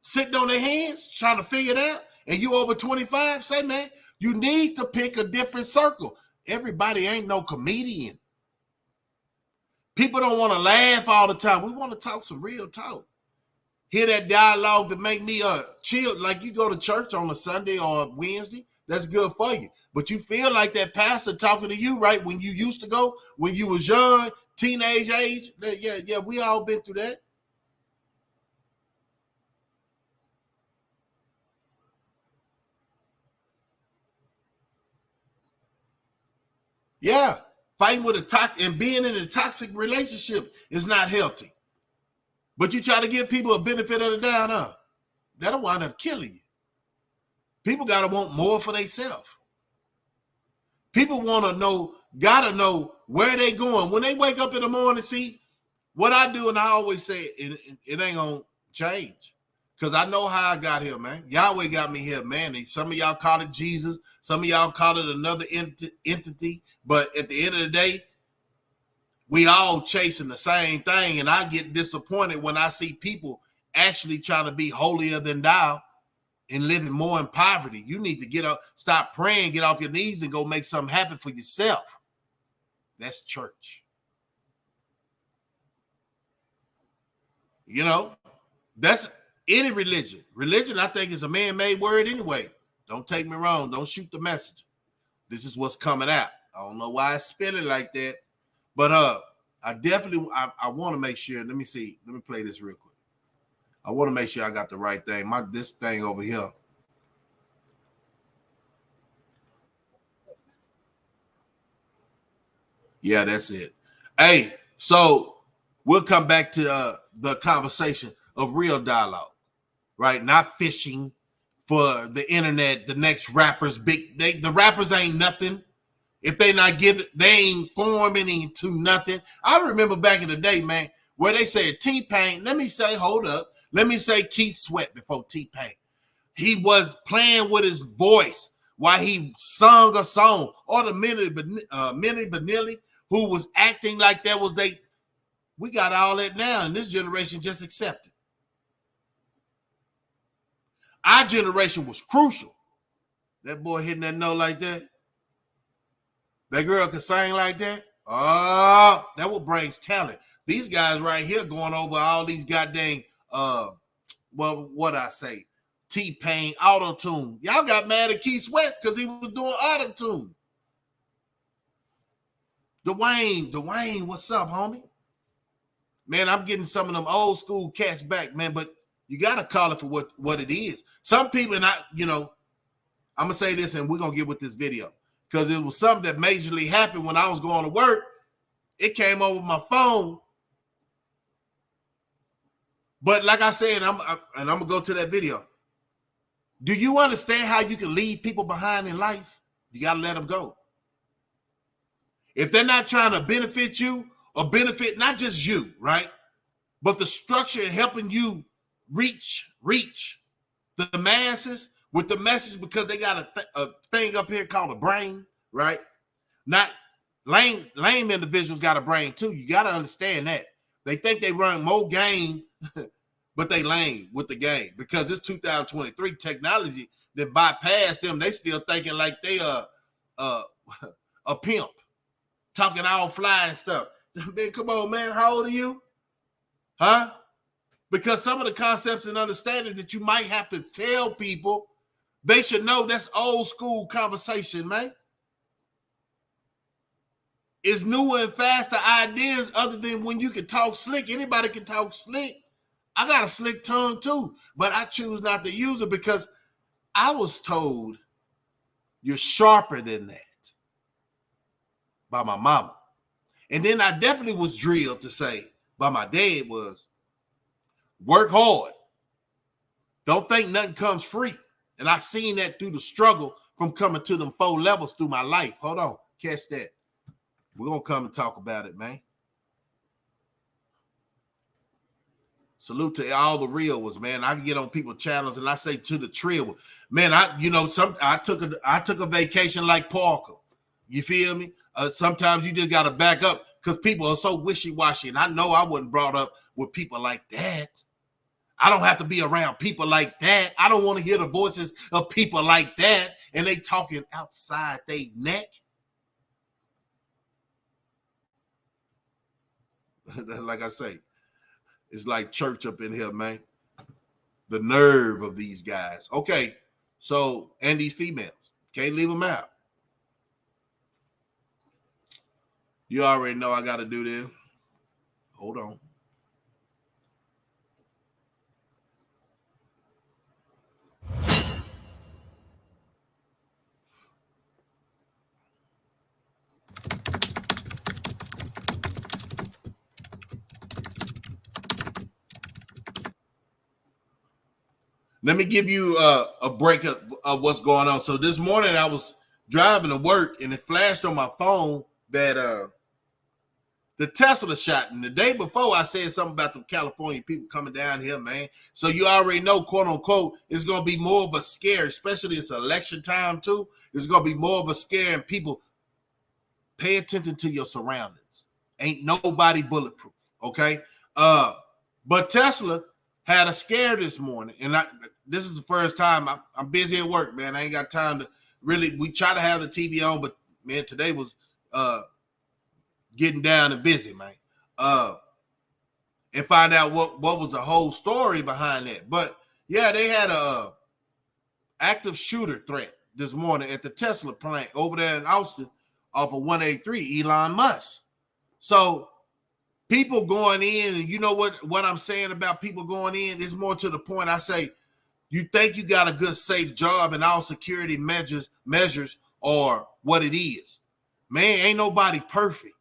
sitting on their hands trying to figure it out, and you over 25, say, man, you need to pick a different circle. Everybody ain't no comedian. People don't want to laugh all the time. We want to talk some real talk. Hear that dialogue to make me chill. Like you go to church on a Sunday or a Wednesday, that's good for you. But you feel like that pastor talking to you, right? When you used to go, when you was young, teenage age. Yeah, we all been through that. Yeah, fighting with a toxic and being in a toxic relationship is not healthy. But you try to give people a benefit of the doubt, huh? That'll wind up killing you. People got to want more for themselves. People want to know, got to know where they going. When they wake up in the morning, see, what I do, and I always say, it ain't going to change. Because I know how I got here, man. Yahweh got me here, man. Some of y'all call it Jesus. Some of y'all call it another entity. But at the end of the day, we all chasing the same thing. And I get disappointed when I see people actually trying to be holier than thou and living more in poverty. You need to get up, stop praying, get off your knees and go make something happen for yourself. That's church. You know, that's any religion. Religion, I think, is a man-made word anyway. Don't take me wrong. Don't shoot the messenger. This is what's coming out. I don't know why I spell it like that. But I definitely, I want to make sure, let me see. Let me play this real quick. I want to make sure I got the right thing. This thing over here Yeah, that's it. Hey, so we'll come back to the conversation of real dialogue, right? Not fishing for the internet, the next rappers. The rappers ain't nothing. If they not giving, they ain't forming into nothing. I remember back in the day, man, where they said T-Pain. Let me say, hold up. Let me say Keith Sweat before T-Pain. He was playing with his voice while he sung a song. Or the Milli Vanilli, who was acting like that was they. We got all that now, and this generation just accepted. Our generation was crucial. That boy hitting that note like that. That girl could sing like that. Oh, that what brings talent. These guys right here going over all these goddamn, what I say, T-Pain, auto-tune. Y'all got mad at Keith Sweat because he was doing auto-tune. Dwayne, what's up, homie? Man, I'm getting some of them old school cats back, man, but you got to call it for what it is. Some people, and I'm going to say this and we're going to get with this video. Because it was something that majorly happened when I was going to work. It came over my phone. But like I said, I'm going to go to that video. Do you understand how you can leave people behind in life? You got to let them go. If they're not trying to benefit you or benefit not just you, right? But the structure and helping you reach the masses with the message, because they got a thing up here called a brain, right? Not lame individuals got a brain too. You got to understand that. They think they run more game, but they lame with the game because it's 2023 technology that bypassed them. They still thinking like they a pimp, talking all fly and stuff. Man, come on, man. How old are you? Huh? Because some of the concepts and understanding that you might have to tell people, they should know that's old school conversation, man. It's newer and faster ideas other than when you can talk slick. Anybody can talk slick. I got a slick tongue too, but I choose not to use it because I was told you're sharper than that by my mama. And then I definitely was drilled to say by my dad was, work hard. Don't think nothing comes free. And I've seen that through the struggle from coming to them 4 levels through my life. Hold on. Catch that. We're going to come and talk about it, man. Salute to all the real ones, man. I can get on people's channels and I say to the trill, man, I took a vacation like Parker. You feel me? Sometimes you just got to back up because people are so wishy-washy. And I know I wasn't brought up with people like that. I don't have to be around people like that. I don't want to hear the voices of people like that and they talking outside their neck. Like I say, it's like church up in here, man. The nerve of these guys. Okay, so, and these females. Can't leave them out. You already know I got to do this. Hold on. Let me give you a breakup of what's going on. So this morning I was driving to work and it flashed on my phone that the Tesla shot. And the day before I said something about the California people coming down here, man. So you already know, quote unquote, it's going to be more of a scare, especially it's election time too. It's going to be more of a scare and people pay attention to your surroundings. Ain't nobody bulletproof, okay? But Tesla had a scare this morning, and this is the first time I'm busy at work, man. I ain't got time to really. We try to have the TV on, but man, today was getting down and busy, man. And find out what was the whole story behind that. But yeah, they had a active shooter threat this morning at the Tesla plant over there in Austin off of 183, Elon Musk. So people going in, and you know what I'm saying about people going in is more to the point. I say, you think you got a good, safe job and all security measures are what it is. Man, ain't nobody perfect.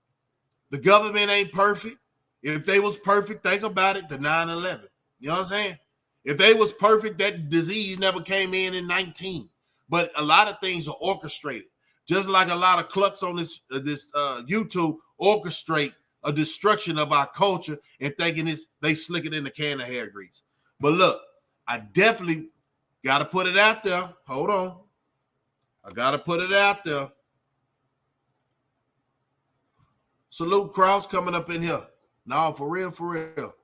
The government ain't perfect. If they was perfect, think about it, the 9/11. You know what I'm saying? If they was perfect, that disease never came in 19. But a lot of things are orchestrated. Just like a lot of clucks on this YouTube orchestrate a destruction of our culture and thinking they slick it in the can of hair grease. But look, I definitely got to put it out there. Hold on. I got to put it out there. Salute Cross coming up in here. No, for real, for real.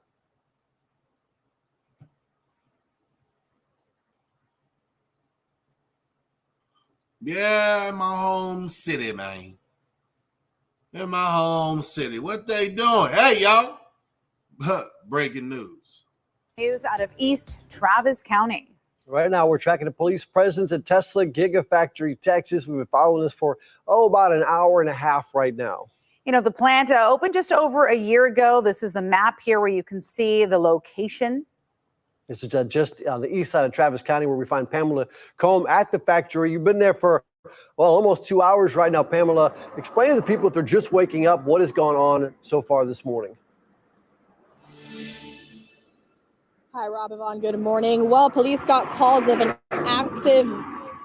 Yeah, in my home city, man. In my home city. What they doing? Hey, y'all. Breaking news. News out of East Travis County. Right now, we're tracking the police presence at Tesla Gigafactory, Texas. We've been following this for, about an hour and a half right now. You know, the plant opened just over a year ago. This is the map here where you can see the location. This is just on the east side of Travis County where we find Pamela Combe at the factory. You've been there for, almost 2 hours right now, Pamela. Explain to the people if they're just waking up what has gone on so far this morning. Hi, Rob, Yvonne. Good morning. Well, police got calls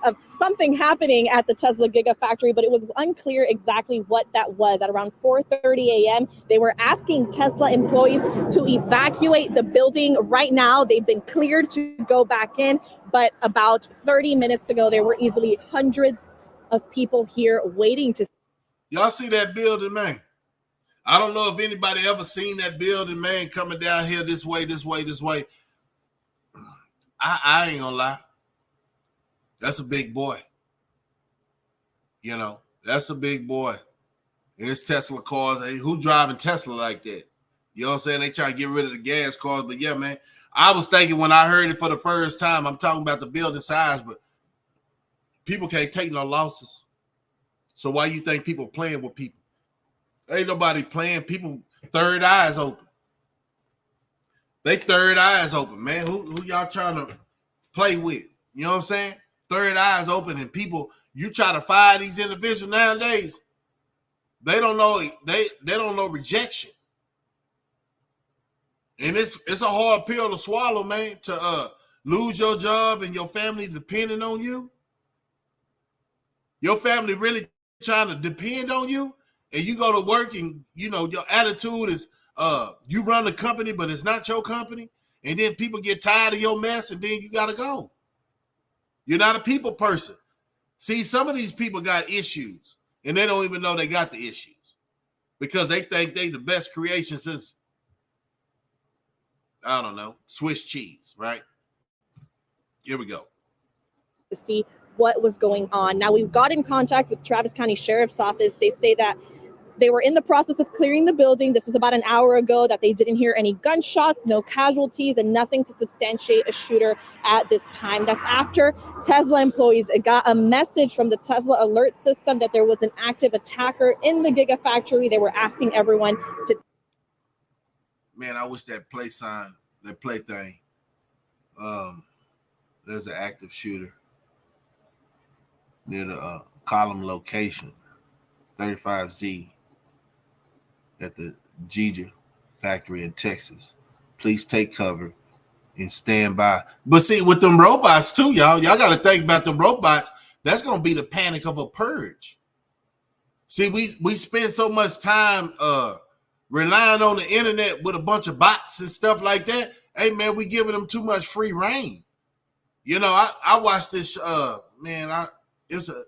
of something happening at the Tesla Gigafactory, but it was unclear exactly what that was. At around 4:30 a.m., they were asking Tesla employees to evacuate the building. Right now, they've been cleared to go back in, but about 30 minutes ago, there were easily hundreds of people here waiting to. Y'all see that building, man? I don't know if anybody ever seen that building, man, coming down here this way. I ain't gonna lie. That's a big boy. You know, that's a big boy. And it's Tesla cars. Hey, who driving Tesla like that? You know what I'm saying? They trying to get rid of the gas cars. But yeah, man, I was thinking when I heard it for the first time, I'm talking about the building size, but people can't take no losses. So why you think people playing with people? Ain't nobody playing. People third eyes open. They third eyes open, man. Who y'all trying to play with? You know what I'm saying? Third eyes open, and people, you try to fire these individuals nowadays, they don't know they don't know rejection. And it's a hard pill to swallow, man, to lose your job and your family depending on you. Your family really trying to depend on you, and you go to work and you know your attitude is you run the company, but it's not your company, and then people get tired of your mess, and then you gotta go. You're not a people person. See, some of these people got issues, and they don't even know they got the issues because they think they the best creation since, I don't know, Swiss cheese, right? Here we go. To see what was going on. Now, we got in contact with Travis County Sheriff's Office. They say that they were in the process of clearing the building. This was about an hour ago, that they didn't hear any gunshots, no casualties, and nothing to substantiate a shooter at this time. That's after Tesla employees got a message from the Tesla alert system that there was an active attacker in the Gigafactory. They were asking everyone to. Man, I wish that play sign, that play thing. There's an active shooter near the column location, 35Z. At the Giga factory in Texas. Please take cover and stand by. But see, with them robots too, y'all got to think about the robots. That's going to be the panic of a purge. See, we spend so much time relying on the internet with a bunch of bots and stuff like that. Hey, man, we giving them too much free reign. You know, I watched this, man, I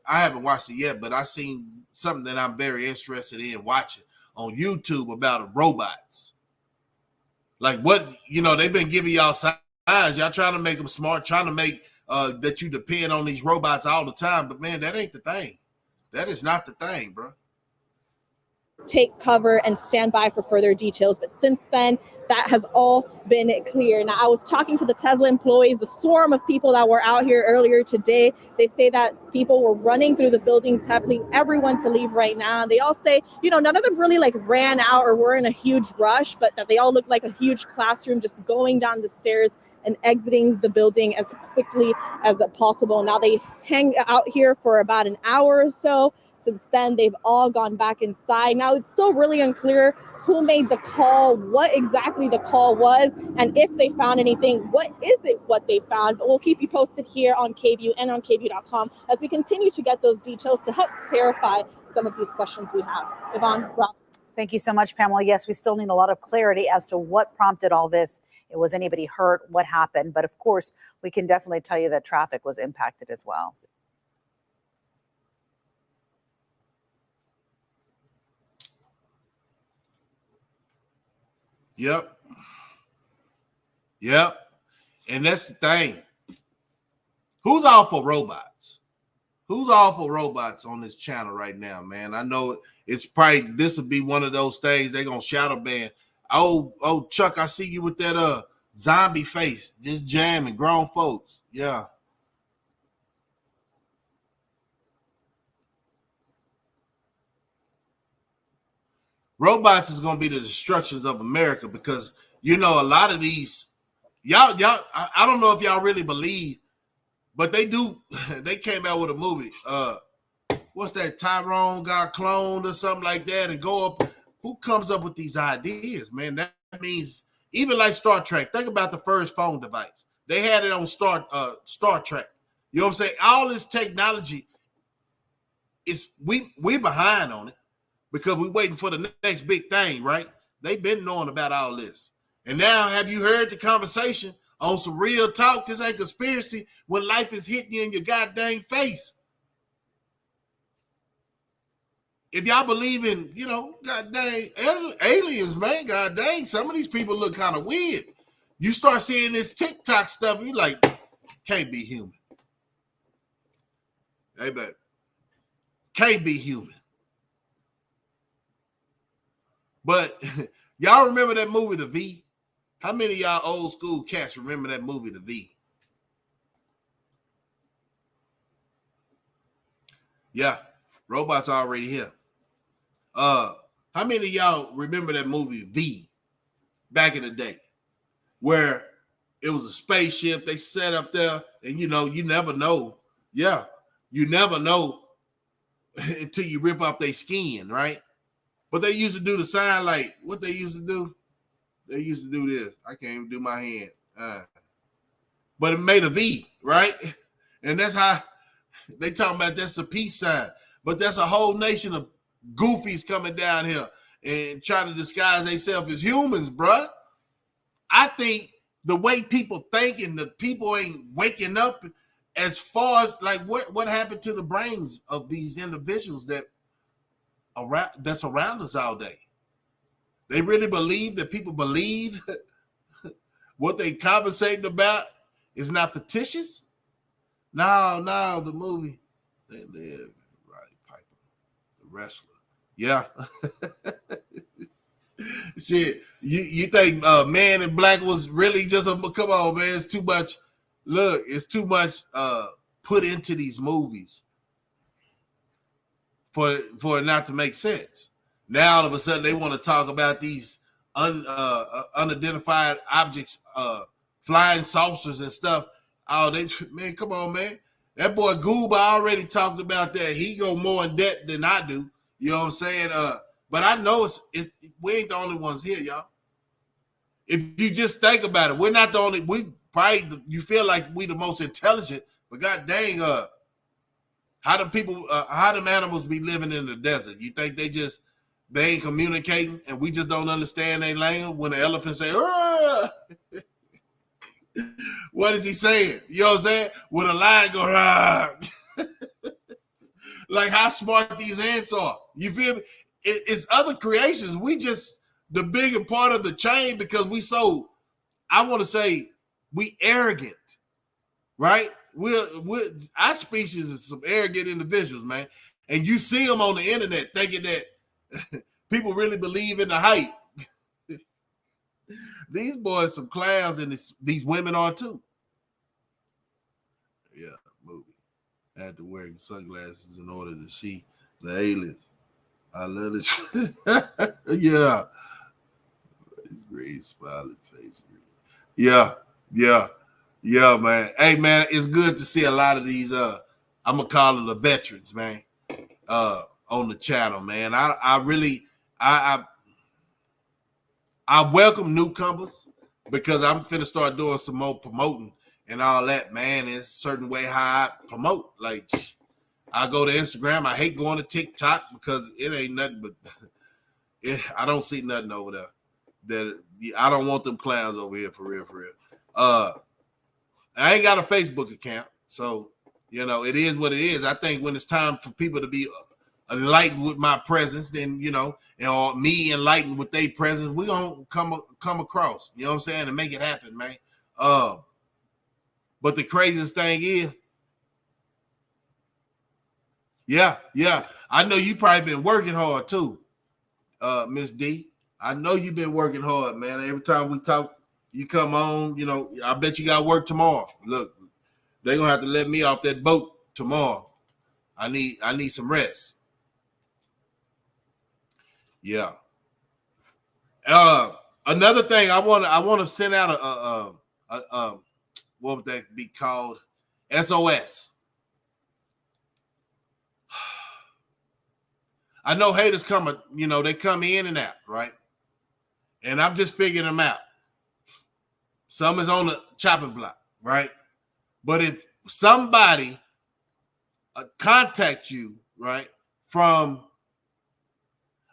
haven't watched it yet, but I seen something that I'm very interested in watching on YouTube about robots. Like what, you know, they've been giving y'all signs. Y'all trying to make them smart, trying to make that you depend on these robots all the time. But man, that ain't the thing. That is not the thing, bro. Take cover and stand by for further details. But since then, that has all been clear. Now, I was talking to the Tesla employees, the swarm of people that were out here earlier today. They say that people were running through the building, telling everyone to leave right now. They all say, you know, none of them really like ran out or were in a huge rush, but that they all look like a huge classroom just going down the stairs and exiting the building as quickly as possible. Now, they hang out here for about an hour or so. Since then, they've all gone back inside. Now, it's still really unclear who made the call, what exactly the call was, and if they found anything, what is it what they found. But we'll keep you posted here on KVUE and on KVUE.com as we continue to get those details to help clarify some of these questions we have. Yvonne, Rob. Thank you so much, Pamela. Yes, we still need a lot of clarity as to what prompted all this. Was anybody hurt? What happened? But of course, we can definitely tell you that traffic was impacted as well. Yep. And that's the thing. Who's all for robots? Who's all for robots on this channel right now, man? I know it's probably, this will be one of those things they're going to shadow ban. Oh, Chuck, I see you with that zombie face, just jamming, grown folks. Yeah. Robots is going to be the destructions of America because, you know, a lot of these, y'all, I don't know if y'all really believe, but they do. They came out with a movie. What's that? Tyrone got cloned or something like that and go up. Who comes up with these ideas, man? That means even like Star Trek. Think about the first phone device. They had it on Star Trek. You know what I'm saying? All this technology is we behind on it. Because we're waiting for the next big thing, right? They've been knowing about all this. And now, have you heard the conversation on some real talk? This ain't conspiracy when life is hitting you in your goddamn face. If y'all believe in, you know, goddamn aliens, man, goddamn, some of these people look kind of weird. You start seeing this TikTok stuff, and you're like, can't be human. Hey, baby. Can't be human. But y'all remember that movie, The V? How many of y'all old school cats remember that movie, The V? Yeah, robots are already here. How many of y'all remember that movie, V, back in the day, where it was a spaceship they set up there, and you know, you never know. Yeah, you never know until you rip off their skin, right? But they used to do the sign like what they used to do. They used to do this. I can't even do my hand. But it made a V, right? And that's how they talking about that's the peace sign. But that's a whole nation of goofies coming down here and trying to disguise themselves as humans, bruh. I think the way people think and the people ain't waking up as far as like what happened to the brains of these individuals that's around us all day. They really believe that people believe what they conversating about is not fictitious. No, the movie. They live, Roddy Piper, the wrestler. Yeah. Shit, you think Man in Black was really just a, come on, man, it's too much. Look, it's too much put into these movies for it not to make sense. Now all of a sudden they want to talk about these unidentified objects, flying saucers and stuff. Oh, man, come on, man. That boy Gooba already talked about that. He go more in depth than I do. You know what I'm saying? But I know it's we ain't the only ones here, y'all. If you just think about it, we're not the only. We probably you feel like we the most intelligent, but god dang, how them animals be living in the desert? You think they ain't communicating and we just don't understand their language? When the elephant say, what is he saying? You know what I'm saying? When a lion go, like how smart these ants are. You feel me? It's other creations. We just the bigger part of the chain because we so, I want to say, we arrogant, right? We're our species is some arrogant individuals, man. And you see them on the internet thinking that people really believe in the hype. These boys some clowns, and these women are too. Yeah, movie. I had to wear sunglasses in order to see the aliens. I love this. Yeah. It's great, smiling face. Yeah, man. Hey, man, it's good to see a lot of these. I'm gonna call it the veterans, man. on the channel, man. I really welcome newcomers because I'm finna start doing some more promoting and all that, man. It's a certain way how I promote. Like, I go to Instagram. I hate going to TikTok because it ain't nothing but I don't see nothing over there. That I don't want them clowns over here for real. I ain't got a Facebook account, so you know it is what it is. I think when it's time for people to be enlightened with my presence, then or me enlightened with their presence, we gonna come across. You know what I'm saying, and make it happen, man. But the craziest thing is, yeah, I know you probably been working hard too, Miss D. I know you've been working hard, man. Every time we talk, you come on, I bet you got work tomorrow. Look, they're gonna have to let me off that boat tomorrow. I need some rest. Yeah. Another thing I want to send out a what would that be called? SOS. I know haters come, they come in and out, right? And I'm just figuring them out. Some is on the chopping block, right? But if somebody contact you, right, from,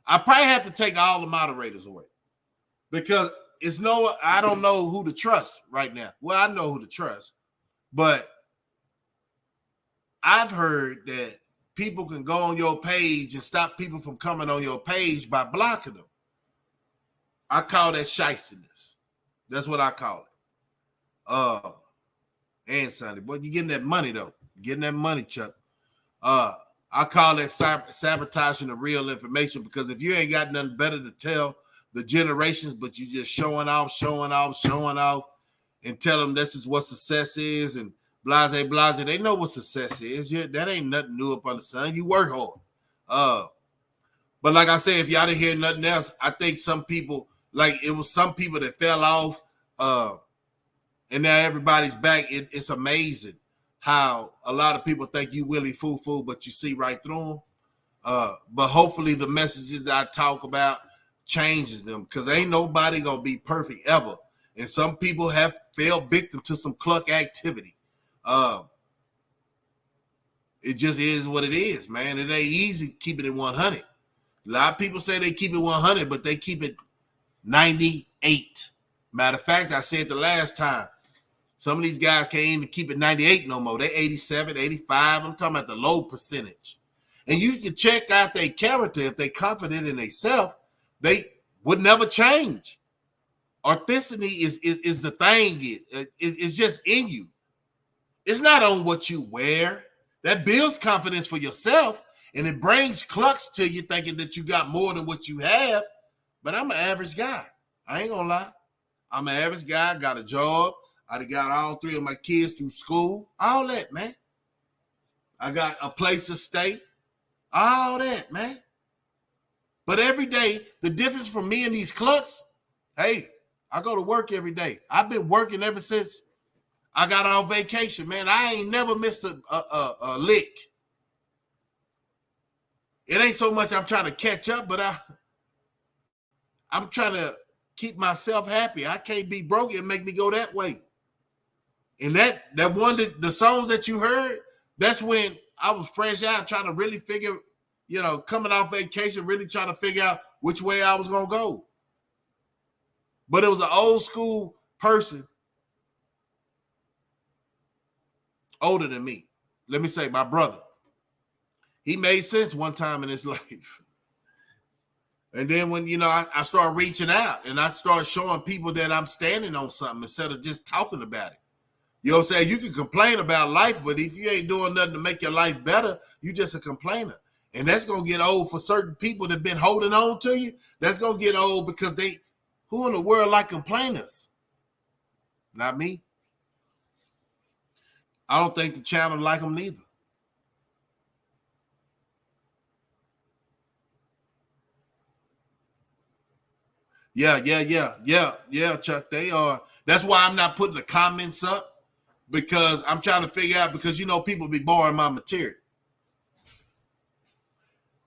I probably have to take all the moderators away because I don't know who to trust right now. Well, I know who to trust, but I've heard that people can go on your page and stop people from coming on your page by blocking them. I call that shystiness. That's what I call it. And Sonny, boy, you getting that money though. You're getting that money, Chuck. I call that sabotaging the real information because if you ain't got nothing better to tell the generations, but you just showing off, and tell them this is what success is and blase, they know what success is. That ain't nothing new up on the sun. You work hard. But like I said, if y'all didn't hear nothing else, I think some people, like it was some people that fell off, and now everybody's back. It's amazing how a lot of people think you Willie Foo, but you see right through them. But hopefully the messages that I talk about changes them because ain't nobody gonna be perfect ever. And some people have fell victim to some cluck activity. It just is what it is, man. It ain't easy keeping it 100. A lot of people say they keep it 100, but they keep it 98. Matter of fact, I said the last time, some of these guys can't even keep it 98 no more. They 87, 85. I'm talking about the low percentage. And you can check out their character. If they confident in themselves, they would never change. Authenticity is the thing. It's just in you. It's not on what you wear. That builds confidence for yourself, and it brings clucks to you thinking that you got more than what you have. But I'm an average guy. I ain't gonna lie. I'm an average guy, got a job. I got all 3 of my kids through school. All that, man. I got a place to stay. All that, man. But every day, the difference from me and these clucks, hey, I go to work every day. I've been working ever since I got on vacation, man. I ain't never missed a lick. It ain't so much I'm trying to catch up, but I'm trying to keep myself happy. I can't be broke and make me go that way. And that one, the songs that you heard, that's when I was fresh out trying to really figure, coming off vacation, really trying to figure out which way I was going to go. But it was an old school person, older than me. Let me say, my brother. He made sense one time in his life. And then when, I started reaching out and I started showing people that I'm standing on something instead of just talking about it. You know what I'm saying? You can complain about life, but if you ain't doing nothing to make your life better, you just a complainer. And that's going to get old for certain people that have been holding on to you. That's going to get old because who in the world like complainers? Not me. I don't think the channel like them neither. Yeah, Chuck. They are. That's why I'm not putting the comments up because I'm trying to figure out because people be borrowing my material.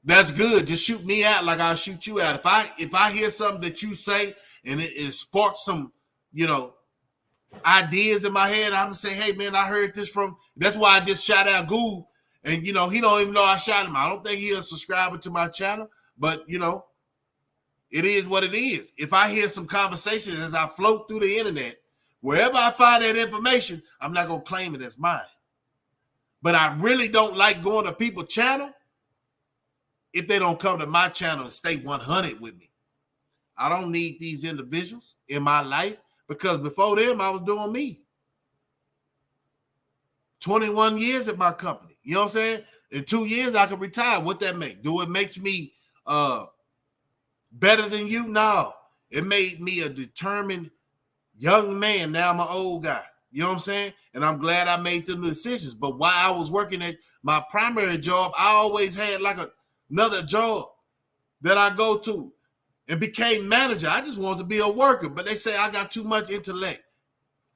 that's good. Just shoot me out like I'll shoot you out. If I hear something that you say and it sparks some, ideas in my head, I'm gonna say, hey man, I heard this from. That's why I just shout out Google, and he don't even know I shot him. I don't think he's a subscriber to my channel, but it is what it is. If I hear some conversations as I float through the internet, wherever I find that information, I'm not gonna claim it as mine. But I really don't like going to people's channel if they don't come to my channel and stay 100 with me. I don't need these individuals in my life because before them, I was doing me. 21 years at my company. You know what I'm saying? In 2 years, I could retire. What that make? Do it makes me better than you? No. It made me a determined young man. Now I'm an old guy. You know what I'm saying? And I'm glad I made them decisions. But while I was working at my primary job, I always had like another job that I go to and became manager. I just wanted to be a worker, but they say I got too much intellect.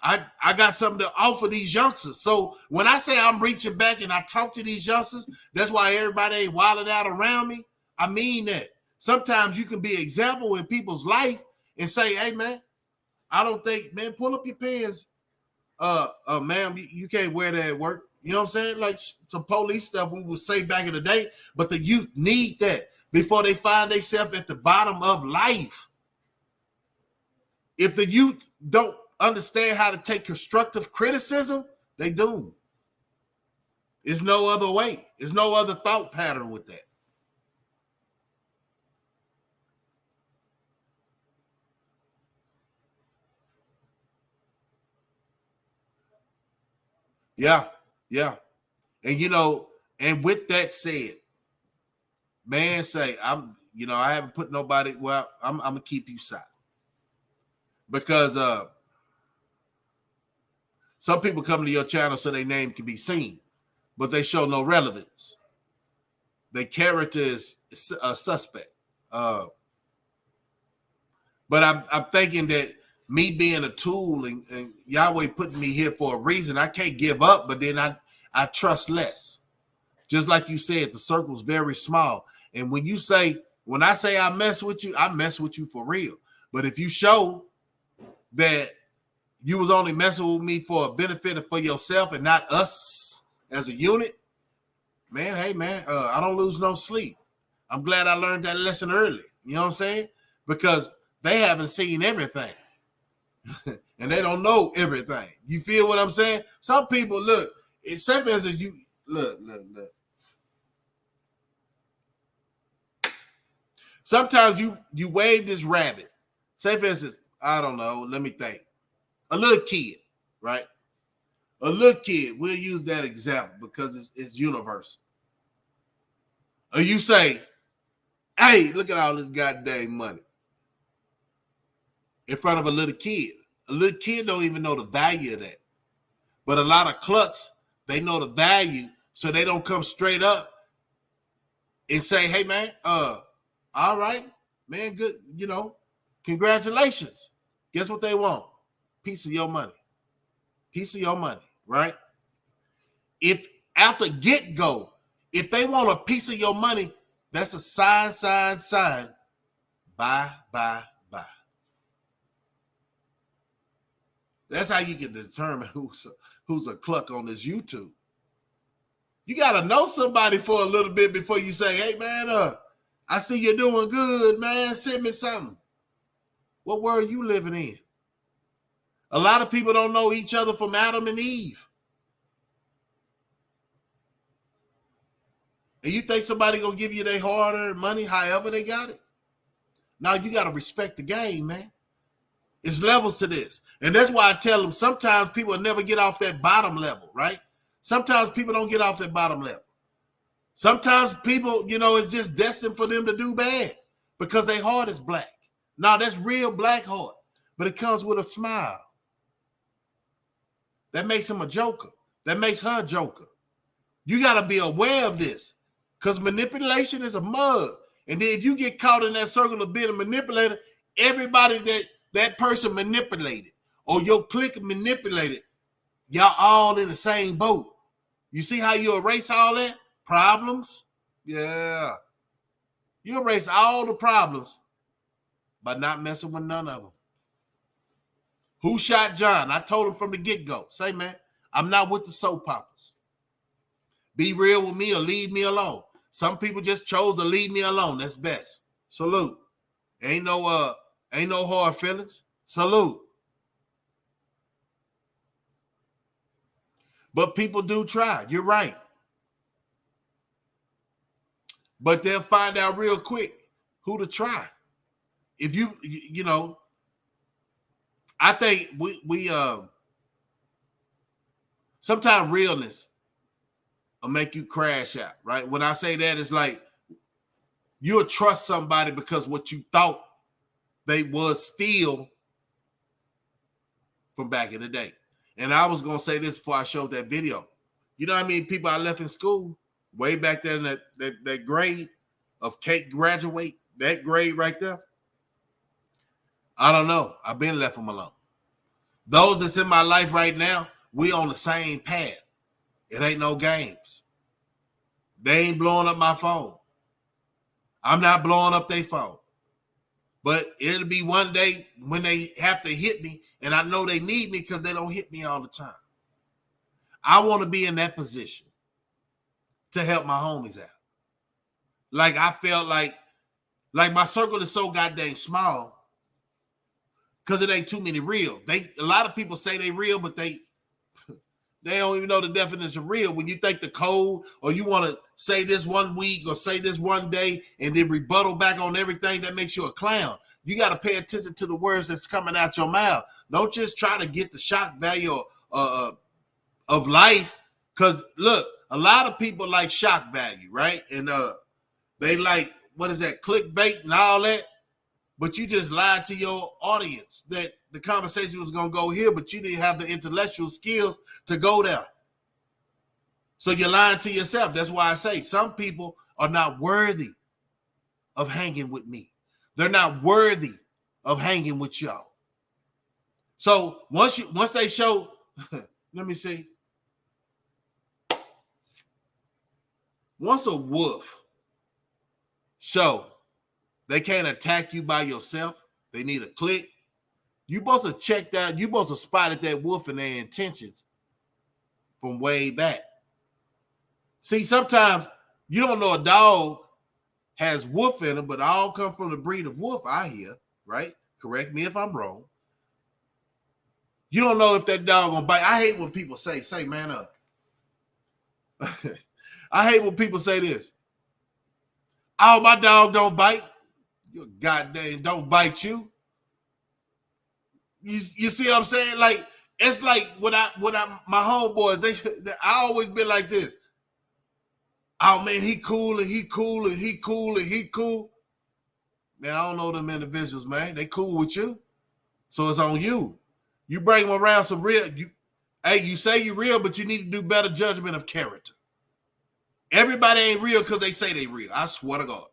I got something to offer these youngsters. So when I say I'm reaching back and I talk to these youngsters, that's why everybody ain't wilding out around me. I mean that. Sometimes you can be an example in people's life and say, hey, man, I don't think, man, pull up your pants. Ma'am, you can't wear that at work. You know what I'm saying? Like some police stuff we would say back in the day, but the youth need that before they find themselves at the bottom of life. If the youth don't understand how to take constructive criticism, they do. There's no other way. There's no other thought pattern with that. Yeah. And and with that said, man, say I haven't put nobody. Well, I'm gonna keep you silent because some people come to your channel so their name can be seen, but they show no relevance. Their character is a suspect. But I'm thinking that me being a tool and Yahweh putting me here for a reason, I can't give up, but then I trust less. Just like you said, the circle's very small. And when I say I mess with you for real. But if you show that you was only messing with me for a benefit for yourself and not us as a unit, man, hey, man, I don't lose no sleep. I'm glad I learned that lesson early. You know what I'm saying? Because they haven't seen everything. And they don't know everything. You feel what I'm saying? Some people, look, except as you look. Sometimes you wave this rabbit. Say for instance, I don't know, let me think. A little kid, right? A little kid, we'll use that example because it's universal. Or you say, hey, look at all this goddamn money. In front of a little kid. A little kid don't even know the value of that. But a lot of clucks, they know the value, so they don't come straight up and say, hey, man, all right, man, good, congratulations. Guess what they want? Piece of your money. Piece of your money, right? If at the get-go, if they want a piece of your money, that's a sign. Bye. That's how you can determine who's a cluck on this YouTube. You got to know somebody for a little bit before you say, hey, man, I see you're doing good, man. Send me something. What world you living in? A lot of people don't know each other from Adam and Eve. And you think somebody going to give you their hard-earned money however they got it? Now you got to respect the game, man. It's levels to this. And that's why I tell them sometimes people never get off that bottom level, right? Sometimes people don't get off that bottom level. Sometimes people, it's just destined for them to do bad because their heart is black. Now, that's real black heart, but it comes with a smile. That makes him a joker. That makes her a joker. You got to be aware of this because manipulation is a mug. And then if you get caught in that circle of being a manipulator, everybody that person manipulated or your clique manipulated, y'all all in the same boat. You see how you erase all that? Problems? Yeah. You erase all the problems by not messing with none of them. Who shot John? I told him from the get-go. Say, man, I'm not with the soap operas. Be real with me or leave me alone. Some people just chose to leave me alone. That's best. Salute. Ain't no hard feelings. Salute. But people do try. You're right. But they'll find out real quick who to try. If you know, I think we sometimes realness will make you crash out, right? When I say that, it's like you'll trust somebody because what you thought they was still from back in the day. And I was gonna say this before I showed that video. You know what I mean? People I left in school way back there in that grade of Kate graduate, that grade right there. I don't know. I've been left them alone. Those that's in my life right now, we on the same path. It ain't no games. They ain't blowing up my phone. I'm not blowing up their phone. But it'll be one day when they have to hit me, and I know they need me because they don't hit me all the time. I want to be in that position to help my homies out. Like I felt like my circle is so goddamn small because it ain't too many real. A lot of people say they real, but they don't even know the definition of real. When you think the code, or you want to say this one week or say this one day and then rebuttal back on everything, that makes you a clown. You got to pay attention to the words that's coming out your mouth. Don't just try to get the shock value of life. Because look, a lot of people like shock value, right? And they like, what is that, clickbait and all that. But you just lied to your audience that the conversation was going to go here, but you didn't have the intellectual skills to go there. So you're lying to yourself. That's why I say some people are not worthy of hanging with me. They're not worthy of hanging with y'all. So once they show, let me see. Once a wolf show they can't attack you by yourself, they need a click. You supposed to check that. You supposed to spotted that wolf and their intentions from way back. See, sometimes you don't know a dog has wolf in them, but all come from the breed of wolf, I hear, right? Correct me if I'm wrong. You don't know if that dog gonna bite. I hate when people say man up. I hate when people say this. Oh, my dog don't bite. Your goddamn don't bite you. You see what I'm saying? Like, it's like when my homeboys, I always been like this. Oh man, he cool and he cool and he cool and he cool. Man, I don't know them individuals, man. They cool with you. So it's on you. You bring them around some real, you say you're real, but you need to do better judgment of character. Everybody ain't real because they say they real. I swear to God.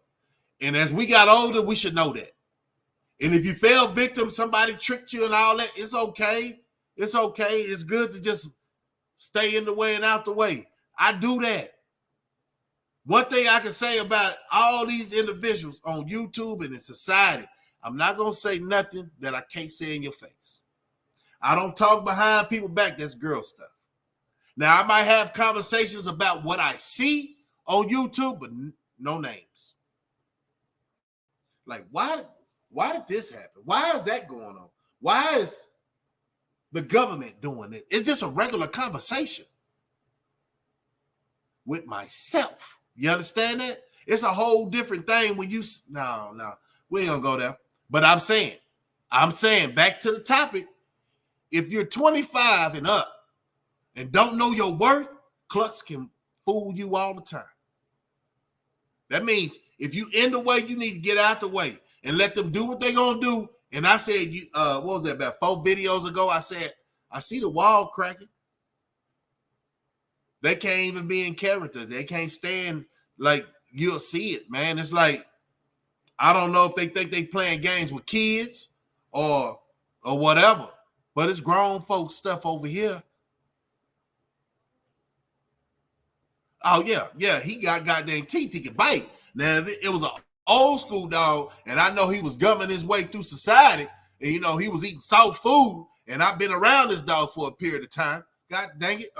And as we got older, we should know that. And if you fell victim, somebody tricked you and all that, it's okay. It's okay. It's good to just stay in the way and out the way. I do that. One thing I can say about all these individuals on YouTube and in society, I'm not going to say nothing that I can't say in your face. I don't talk behind people's back. That's girl stuff. Now, I might have conversations about what I see on YouTube, but no names. Like, why did this happen? Why is that going on? Why is the government doing it? It's just a regular conversation with myself. You understand that? It's a whole different thing when you, no, we ain't gonna go there. But I'm saying, back to the topic, if you're 25 and up and don't know your worth, Klutz can fool you all the time. That means if you in the way, you need to get out the way and let them do what they're gonna do. And I said, what was that, about 4 videos ago? I said, I see the wall cracking. They can't even be in character. They can't stand, like, you'll see it, man. It's like, I don't know if they think they playing games with kids or whatever, but it's grown folks stuff over here. Oh, yeah, he got goddamn teeth he can bite. Now, if it was an old school dog, and I know he was gumming his way through society, and you know he was eating soft food, and I've been around this dog for a period of time. God dang it,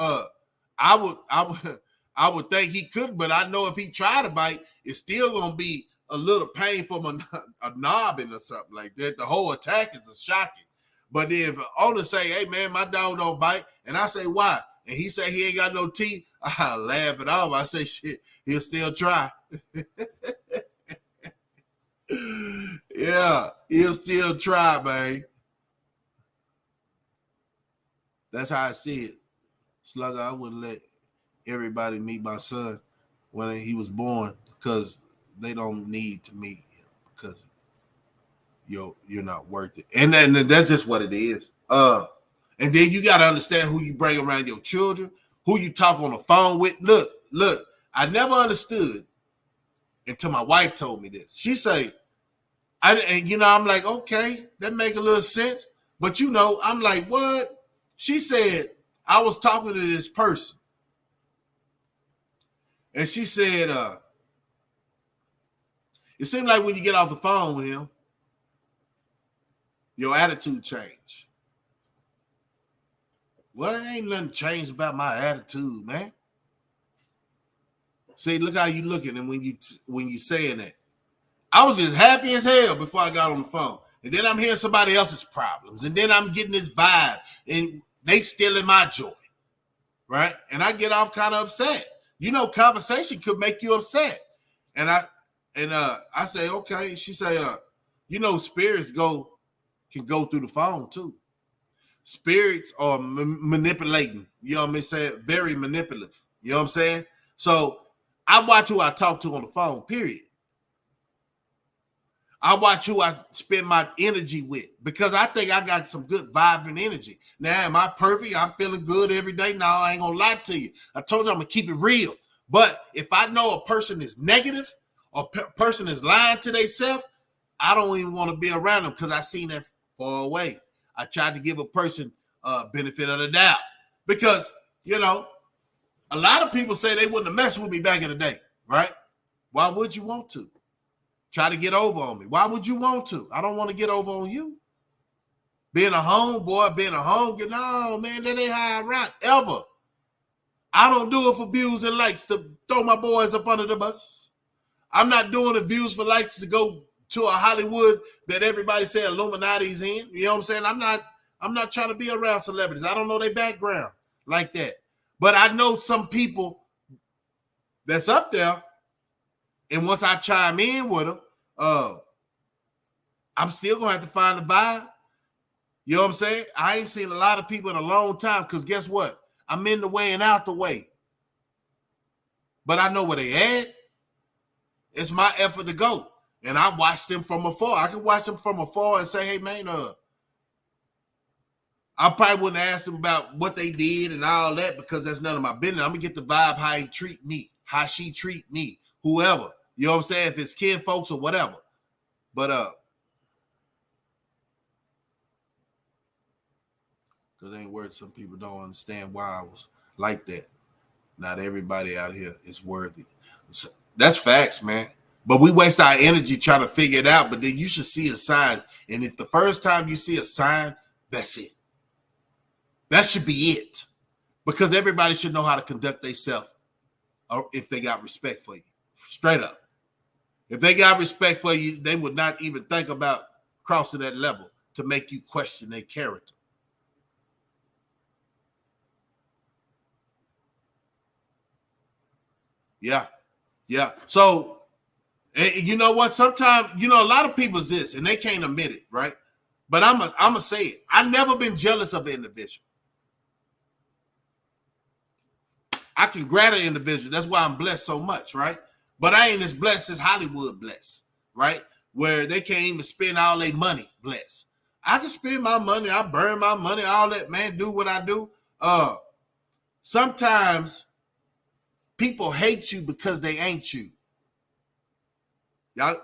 I would think he could, but I know if he tried to bite, it's still gonna be a little pain from a knobbing or something like that. The whole attack is shocking. But if owner say, "Hey man, my dog don't bite," and I say, "Why?" and he say he ain't got no teeth, I laugh it off. I say, "Shit, he'll still try." Yeah, he'll still try, man. That's how I see it. Slugger, I wouldn't let everybody meet my son when he was born because they don't need to meet him because you're not worth it. And then that's just what it is. And then you got to understand who you bring around your children, who you talk on the phone with. Look, I never understood until my wife told me this. She say, I'm like, okay, that make a little sense. But I'm like, what? She said, I was talking to this person. And she said, it seemed like when you get off the phone with him, your attitude changed. Well, ain't nothing changed about my attitude, man. See, look how you looking, and when you saying that, I was just happy as hell before I got on the phone, and then I'm hearing somebody else's problems, and then I'm getting this vibe, and they stealing my joy, right? And I get off kind of upset. Conversation could make you upset, and I say, okay. She say, spirits can go through the phone too. Spirits are manipulating. You know what I'm saying? Very manipulative. You know what I'm saying? So I watch who I talk to on the phone, period. I watch who I spend my energy with because I think I got some good vibrant energy. Now, am I perfect? I'm feeling good every day? No, I ain't going to lie to you. I told you I'm going to keep it real. But if I know a person is negative or person is lying to themselves, I don't even want to be around them because I seen that far away. I tried to give a person benefit of the doubt because, a lot of people say they wouldn't have messed with me back in the day, right? Why would you want to? Try to get over on me. Why would you want to? I don't want to get over on you. Being a homeboy, no, man, that ain't how I rock ever. I don't do it for views and likes to throw my boys up under the bus. I'm not doing the views for likes to go to a Hollywood that everybody say Illuminati's in. You know what I'm saying? I'm not trying to be around celebrities. I don't know their background like that. But I know some people that's up there, and once I chime in with them, I'm still going to have to find the vibe. You know what I'm saying? I ain't seen a lot of people in a long time because guess what? I'm in the way and out the way. But I know where they at. It's my effort to go. And I watch them from afar. I can watch them from afar and say, hey, man, I probably wouldn't ask them about what they did and all that because that's none of my business. I'm going to get the vibe how he treat me, how she treat me, whoever. You know what I'm saying? If it's kin folks or whatever. But because ain't worth some people don't understand why I was like that. Not everybody out here is worthy. So, that's facts, man. But we waste our energy trying to figure it out. But then you should see a sign. And if the first time you see a sign, that's it. That should be it. Because everybody should know how to conduct themselves if they got respect for you. Straight up. If they got respect for you, they would not even think about crossing that level to make you question their character. Yeah. So, you know what? Sometimes, a lot of people's this, and they can't admit it, right? But I'm going to say it. I've never been jealous of an individual. I can grab an individual. That's why I'm blessed so much, right? But I ain't as blessed as Hollywood blessed, right? Where they can't even spend all their money blessed. I can spend my money. I burn my money, all that, man, do what I do. Sometimes people hate you because they ain't you. Y'all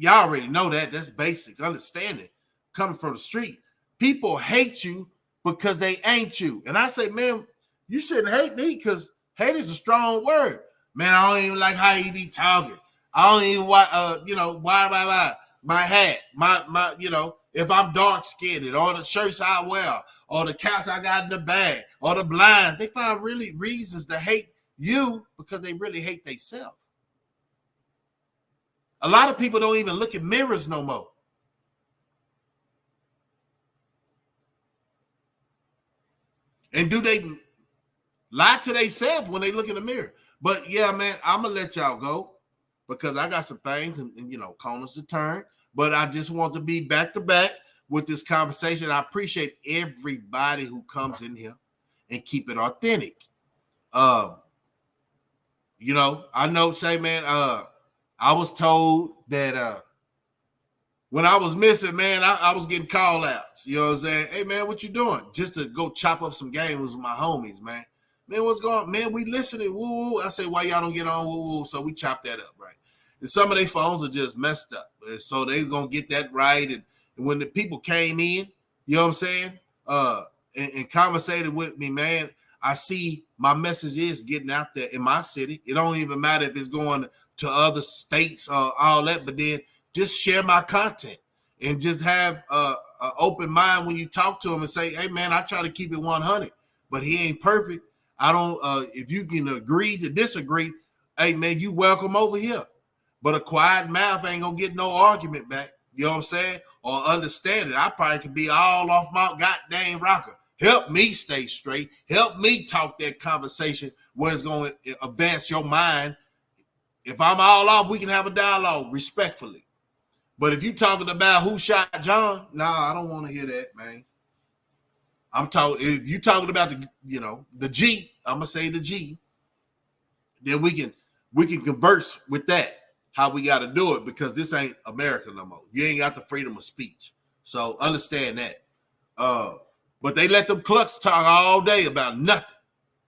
already know that. That's basic understanding coming from the street. People hate you because they ain't you. And I say, man, you shouldn't hate me because hate is a strong word. Man, I don't even like how he be talking. I don't even why my hat, my if I'm dark skinned, or the shirts I wear, or the couch I got in the bag, or the blinds. They find really reasons to hate you because they really hate themselves. A lot of people don't even look at mirrors no more. And do they lie to themselves when they look in the mirror? But yeah, man, I'm gonna let y'all go because I got some things and corners to turn. But I just want to be back to back with this conversation. I appreciate everybody who comes in here and keep it authentic. I know, say, man, I was told that when I was missing, man, I was getting call outs. You know what I'm saying? Hey, man, what you doing? Just to go chop up some games with my homies, man. Man, what's going on? Man, we listening. Woo. I say, why y'all don't get on? Woo. So we chop that up, right? And some of their phones are just messed up. And so they're going to get that right. And when the people came in, you know what I'm saying, and conversated with me, man, I see my message is getting out there in my city. It don't even matter if it's going to other states or all that, but then just share my content and just have an open mind when you talk to them and say, hey, man, I try to keep it 100, but he ain't perfect. I don't, if you can agree to disagree, hey, man, you welcome over here. But a quiet mouth ain't going to get no argument back. You know what I'm saying? Or understand it. I probably could be all off my goddamn rocker. Help me stay straight. Help me talk that conversation where it's going to advance your mind. If I'm all off, we can have a dialogue respectfully. But if you talking about who shot John, nah, I don't want to hear that, man. I'm talking. If you talking about the G, I'm gonna say the G. Then we can converse with that. How we got to do it, because this ain't America no more. You ain't got the freedom of speech. So understand that. But they let them clucks talk all day about nothing.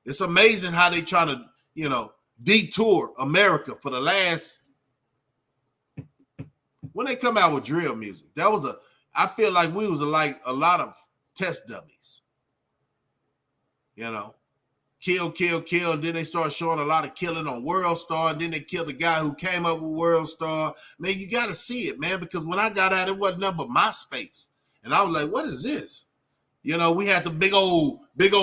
It's amazing how they try to, detour America for the last, when they come out with drill music. I feel like we was like a lot of test dummies. Kill, and then they start showing a lot of killing on World Star, and then they killed the guy who came up with World Star. Man, you got to see it, man, because when I got out, it wasn't nothing but MySpace. And I was like, what is this? We had the big old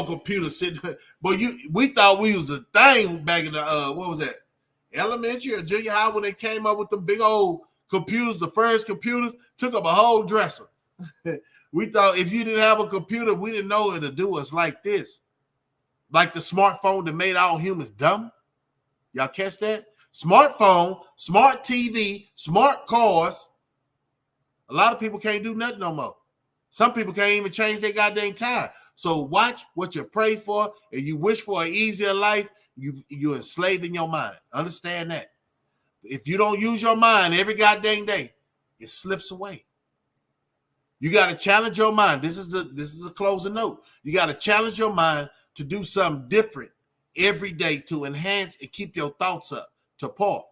computer sitting there. But we thought we was a thing back in the, what was that, elementary or junior high, when they came up with the big old computers. The first computers took up a whole dresser. We thought if you didn't have a computer, we didn't know it to do us like this. Like the smartphone that made all humans dumb. Y'all catch that? Smartphone, smart TV, smart cars. A lot of people can't do nothing no more. Some people can't even change their goddamn time. So watch what you pray for, and you wish for an easier life, you're enslaving your mind. Understand that. If you don't use your mind every goddamn day, it slips away. You got to challenge your mind. This is the closing note. You got to challenge your mind to do something different every day to enhance and keep your thoughts up to par.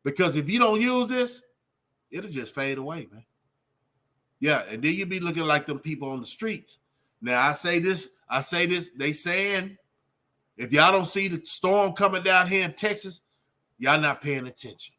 Because if you don't use this, it'll just fade away, man. Yeah, and then you be looking like them people on the streets. Now, I say this, they saying, if y'all don't see the storm coming down here in Texas, y'all not paying attention.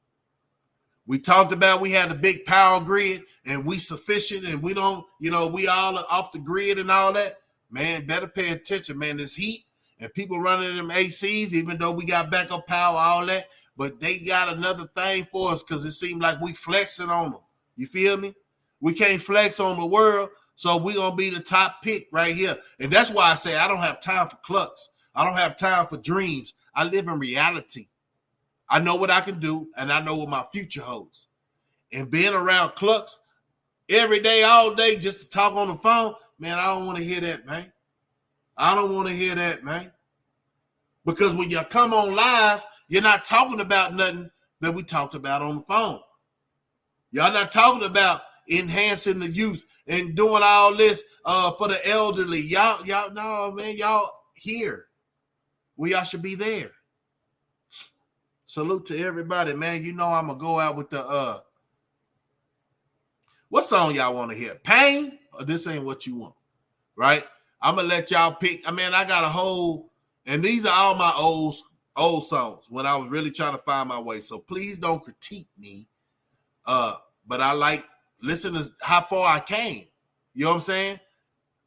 We talked about we had a big power grid and we sufficient and we don't, we all are off the grid and all that. Man, better pay attention, man. This heat and people running them ACs, even though we got backup power, all that, but they got another thing for us because it seems like we flexing on them. You feel me? We can't flex on the world, so we're going to be the top pick right here. And that's why I say I don't have time for clucks. I don't have time for dreams. I live in reality. I know what I can do, and I know what my future holds. And being around clucks every day, all day, just to talk on the phone, man, I don't want to hear that, man. I don't want to hear that, man. Because when you come on live, you're not talking about nothing that we talked about on the phone. Y'all not talking about enhancing the youth and doing all this for the elderly. Y'all, no, man, y'all here. Y'all should be there. Salute to everybody, man. I'm going to go out with the, what song y'all want to hear? Pain or This Ain't What You Want, right? I'm going to let y'all pick. I got a whole, and these are all my old songs when I was really trying to find my way. So please don't critique me. But I like listen to how far I came. You know what I'm saying?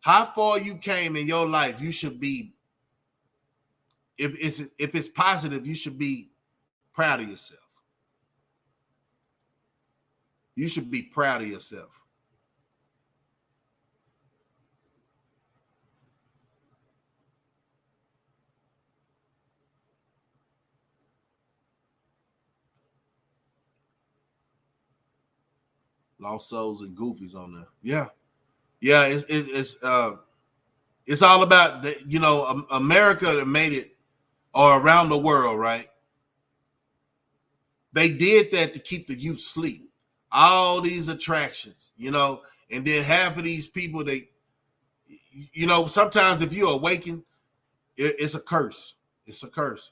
How far you came in your life, you should be. If it's positive, you should be proud of yourself. You should be proud of yourself. Lost Souls and Goofies on there. Yeah. It's all about the, America that made it, or around the world, right? They did that to keep the youth asleep. All these attractions, and then half of these people, sometimes if you awaken, it's a curse. It's a curse.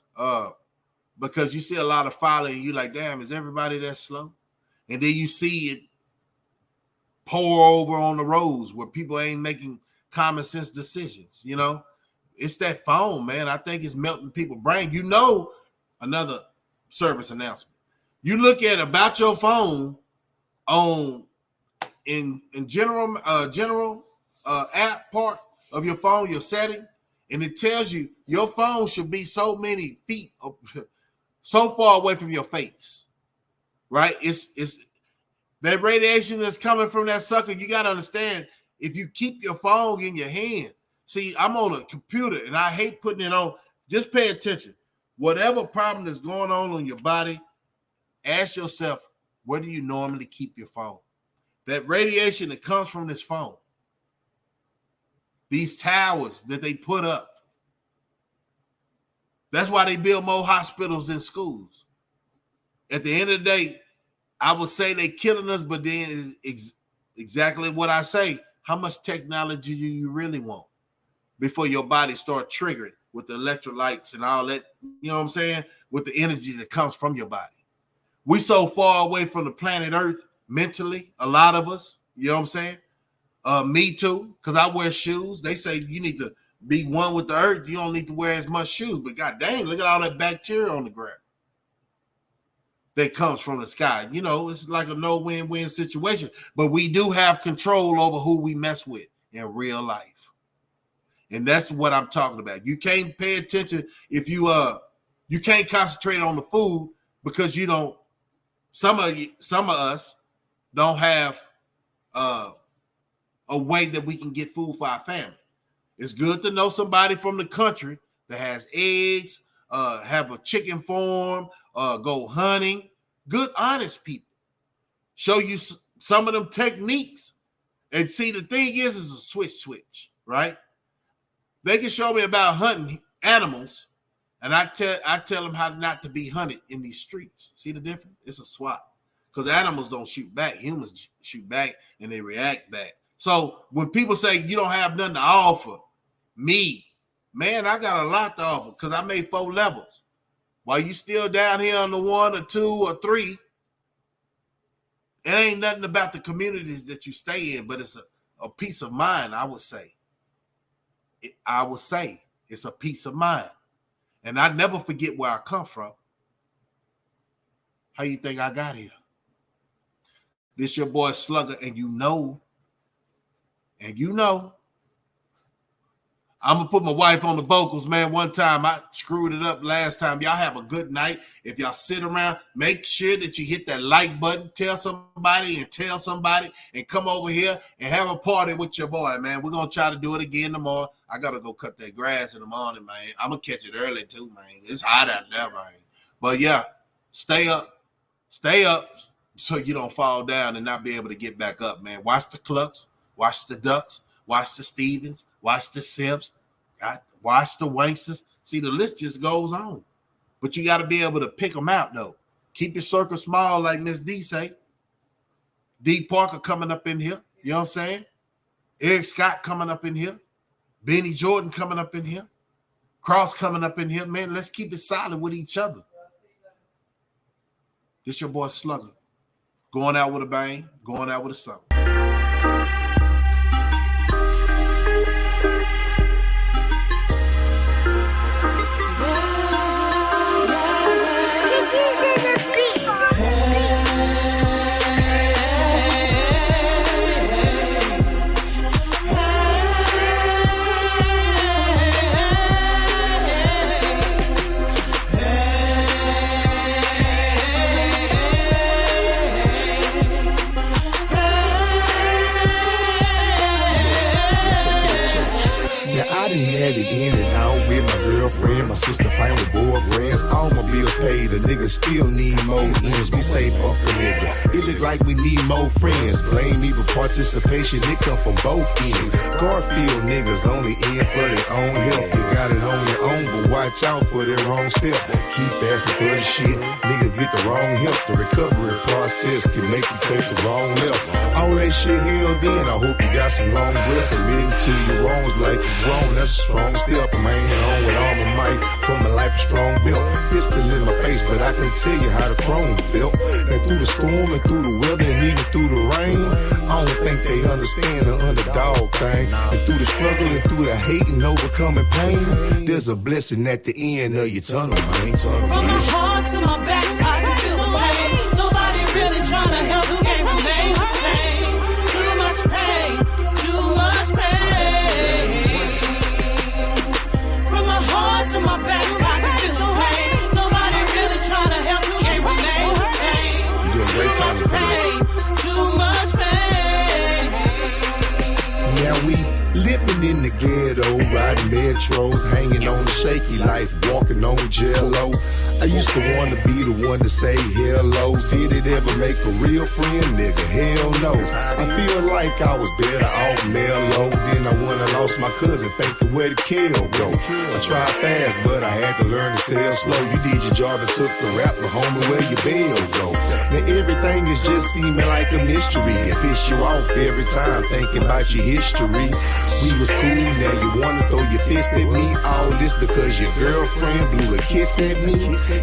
Because you see a lot of folly and you're like, damn, is everybody that slow? And then you see it pour over on the roads where people ain't making common sense decisions. It's that phone, man. I think it's melting people's brain. Another service announcement. You look at about your phone in general app part of your phone, your setting, and it tells you your phone should be so many feet, so far away from your face, right? It's that radiation that's coming from that sucker. You got to understand, if you keep your phone in your hand, see, I'm on a computer and I hate putting it on. Just pay attention. Whatever problem is going on in your body, ask yourself, where do you normally keep your phone? That radiation that comes from this phone, these towers that they put up, that's why they build more hospitals than schools. At the end of the day, I would say they're killing us, but then exactly what I say. How much technology do you really want before your body start triggering with the electrolytes and all that, you know what I'm saying, with the energy that comes from your body? We so far away from the planet Earth mentally, a lot of us, you know what I'm saying? Me too, because I wear shoes. They say you need to be one with the earth. You don't need to wear as much shoes, but god dang, look at all that bacteria on the ground that comes from the sky. It's like a no win-win situation, but we do have control over who we mess with in real life. And that's what I'm talking about. You can't pay attention if you can't concentrate on the food because you don't, some of us don't have a way that we can get food for our family. It's good to know somebody from the country that has eggs, have a chicken farm, go hunting. Good, honest people. Show you some of them techniques. And see, the thing is a switch, right? They can show me about hunting animals, and I tell them how not to be hunted in these streets. See the difference? It's a swap. Because animals don't shoot back. Humans shoot back, and they react back. So when people say you don't have nothing to offer, me, man, I got a lot to offer because I made 4 levels. While you still down here on the 1 or 2 or 3, it ain't nothing about the communities that you stay in, but it's a peace of mind, I would say. It's a peace of mind. And I never forget where I come from. How you think I got here? This your boy Slugger, and you know, I'm going to put my wife on the vocals, man. One time, I screwed it up last time. Y'all have a good night. If y'all sit around, make sure that you hit that like button. Tell somebody, and come over here and have a party with your boy, man. We're going to try to do it again tomorrow. I got to go cut that grass in the morning, man. I'm going to catch it early, too, man. It's hot out there, man. But, yeah, stay up so you don't fall down and not be able to get back up, man. Watch the Clucks. Watch the Ducks. Watch the Stevens. Watch the Simps. Watch the Wanksters. See, the list just goes on. But you got to be able to pick them out, though. Keep your circle small, like Miss D say. D Parker coming up in here. You know what I'm saying? Eric Scott coming up in here. Benny Jordan coming up in here. Cross coming up in here. Man, let's keep it solid with each other. This your boy Slugger. Going out with a bang. Going out with a song. A nigga still need more ends. We say fuck a nigga. It look like we need more friends. Blame even participation, it come from both ends. Garfield niggas only in for their own health. You got it on your own, but watch out for their wrong step. Keep asking for the shit, nigga get the wrong help. The recovery process can make you take the wrong left. All that shit held in, I hope you got some long breath. Admitting to your wrongs like you're wrong, that's a strong step. I'm hanging on with all my might from a life of strong built. Pistol in my face, but I can tell you how the chrome felt. And through the storm and through the weather and even through the rain, I don't think they understand the underdog thing. And through the struggle and through the hate and overcoming pain, there's a blessing at the end of your tunnel, man. From my heart to my back, I can feel the pain. Nobody really trying to help the game remain the same. Too much pain, too much pain. From my heart to my back, I can feel the pain. Nobody really trying to help the game remain the same. You're doing great time for pain, too much pain. Now we living in the ghetto, riding metros, hanging on the shaky life, walking on jello. I used to want to be the one to say hello. Did it ever make a real friend, nigga? Hell no. I feel like I was better off mellow. Then I went and lost my cousin, thinking where the kill go. I tried fast, but I had to learn to sell slow. You did your job and took the rap, but homie, where your bills go? Now everything is just seeming like a mystery. It piss you off every time thinking about your history. We was cool, now you wanna throw your fist at me. All this because your girlfriend blew a kiss at me.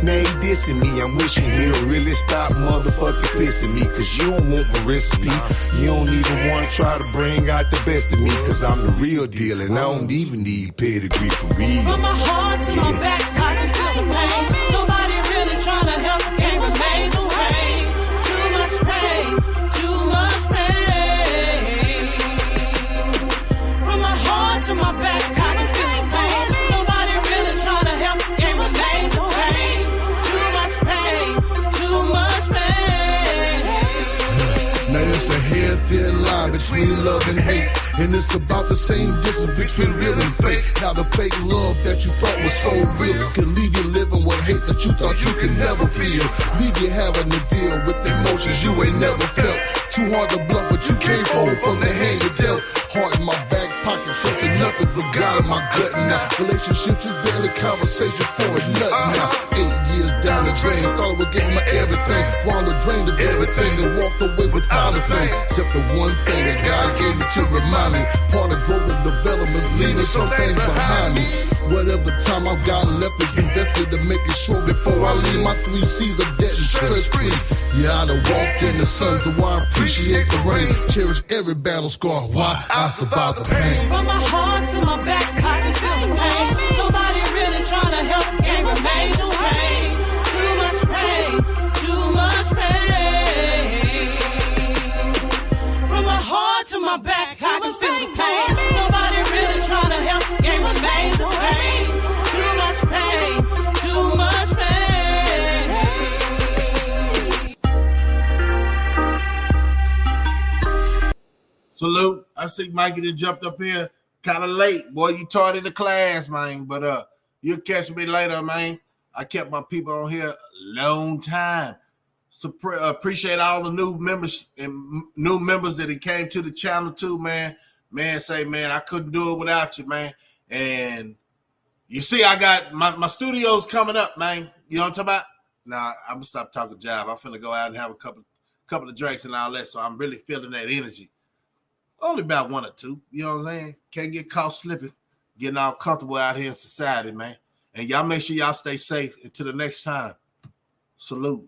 Now he dissing me, I'm wishing he'll really stop motherfucking pissing me. Cause you don't want my recipe. You don't even wanna try to bring out the best of me. Cause I'm the real deal and I don't even need pedigree for real. From my heart to my back, I can feel the pain. Nobody really trying to help the game was made the same. Too much pain, too much pain. From my heart to my back, I can feel the pain. Nobody really trying to help the game was made the same. Too much pain, too much pain. Now it's a hair thin line between love and hate. And it's about the same distance between real and fake. Now the fake love that you thought was so real can leave you living with hate that you thought you could never feel. Leave you having to deal with emotions you ain't never felt. Too hard to bluff, but you can't hold from the hand you dealt. Heart in my back pocket, something nothing but God in my gut now. Relationships is barely conversation for a nut now. 8 years down the drain, thought I was giving my everything. Wound the drain of everything and walked away without a thing. Except the one thing that God gave me to remind me. Part of growth and development, leaving some things behind me. Whatever time I've got left is invested to making sure before I leave my 3 C's of debt and stress free. Yeah, I done walked in the sun, so I appreciate the rain. Cherish every battle scar, why I survived the pain. From my heart to my back, I can feel the pain. Nobody really trying to help the game remain the same. Too much pain, too much pain. From my heart to my back, I can feel the pain. Nobody really trying to help the game remain the same. Too much pain, too much pain. Salute. I see Mikey that jumped up here kind of late. Boy, you taught in the class, man. But you'll catch me later, man. I kept my people on here a long time. So appreciate all the new members and new members that came to the channel too, man. Man, say, man, I couldn't do it without you, man. And you see, I got my studio's coming up, man. You know what I'm talking about? Now, I'm going to stop talking job. I'm finna go out and have a couple of drinks and all that, so I'm really feeling that energy. Only about 1 or 2, you know what I'm saying? Can't get caught slipping, getting all comfortable out here in society, man. And y'all make sure y'all stay safe until the next time. Salute.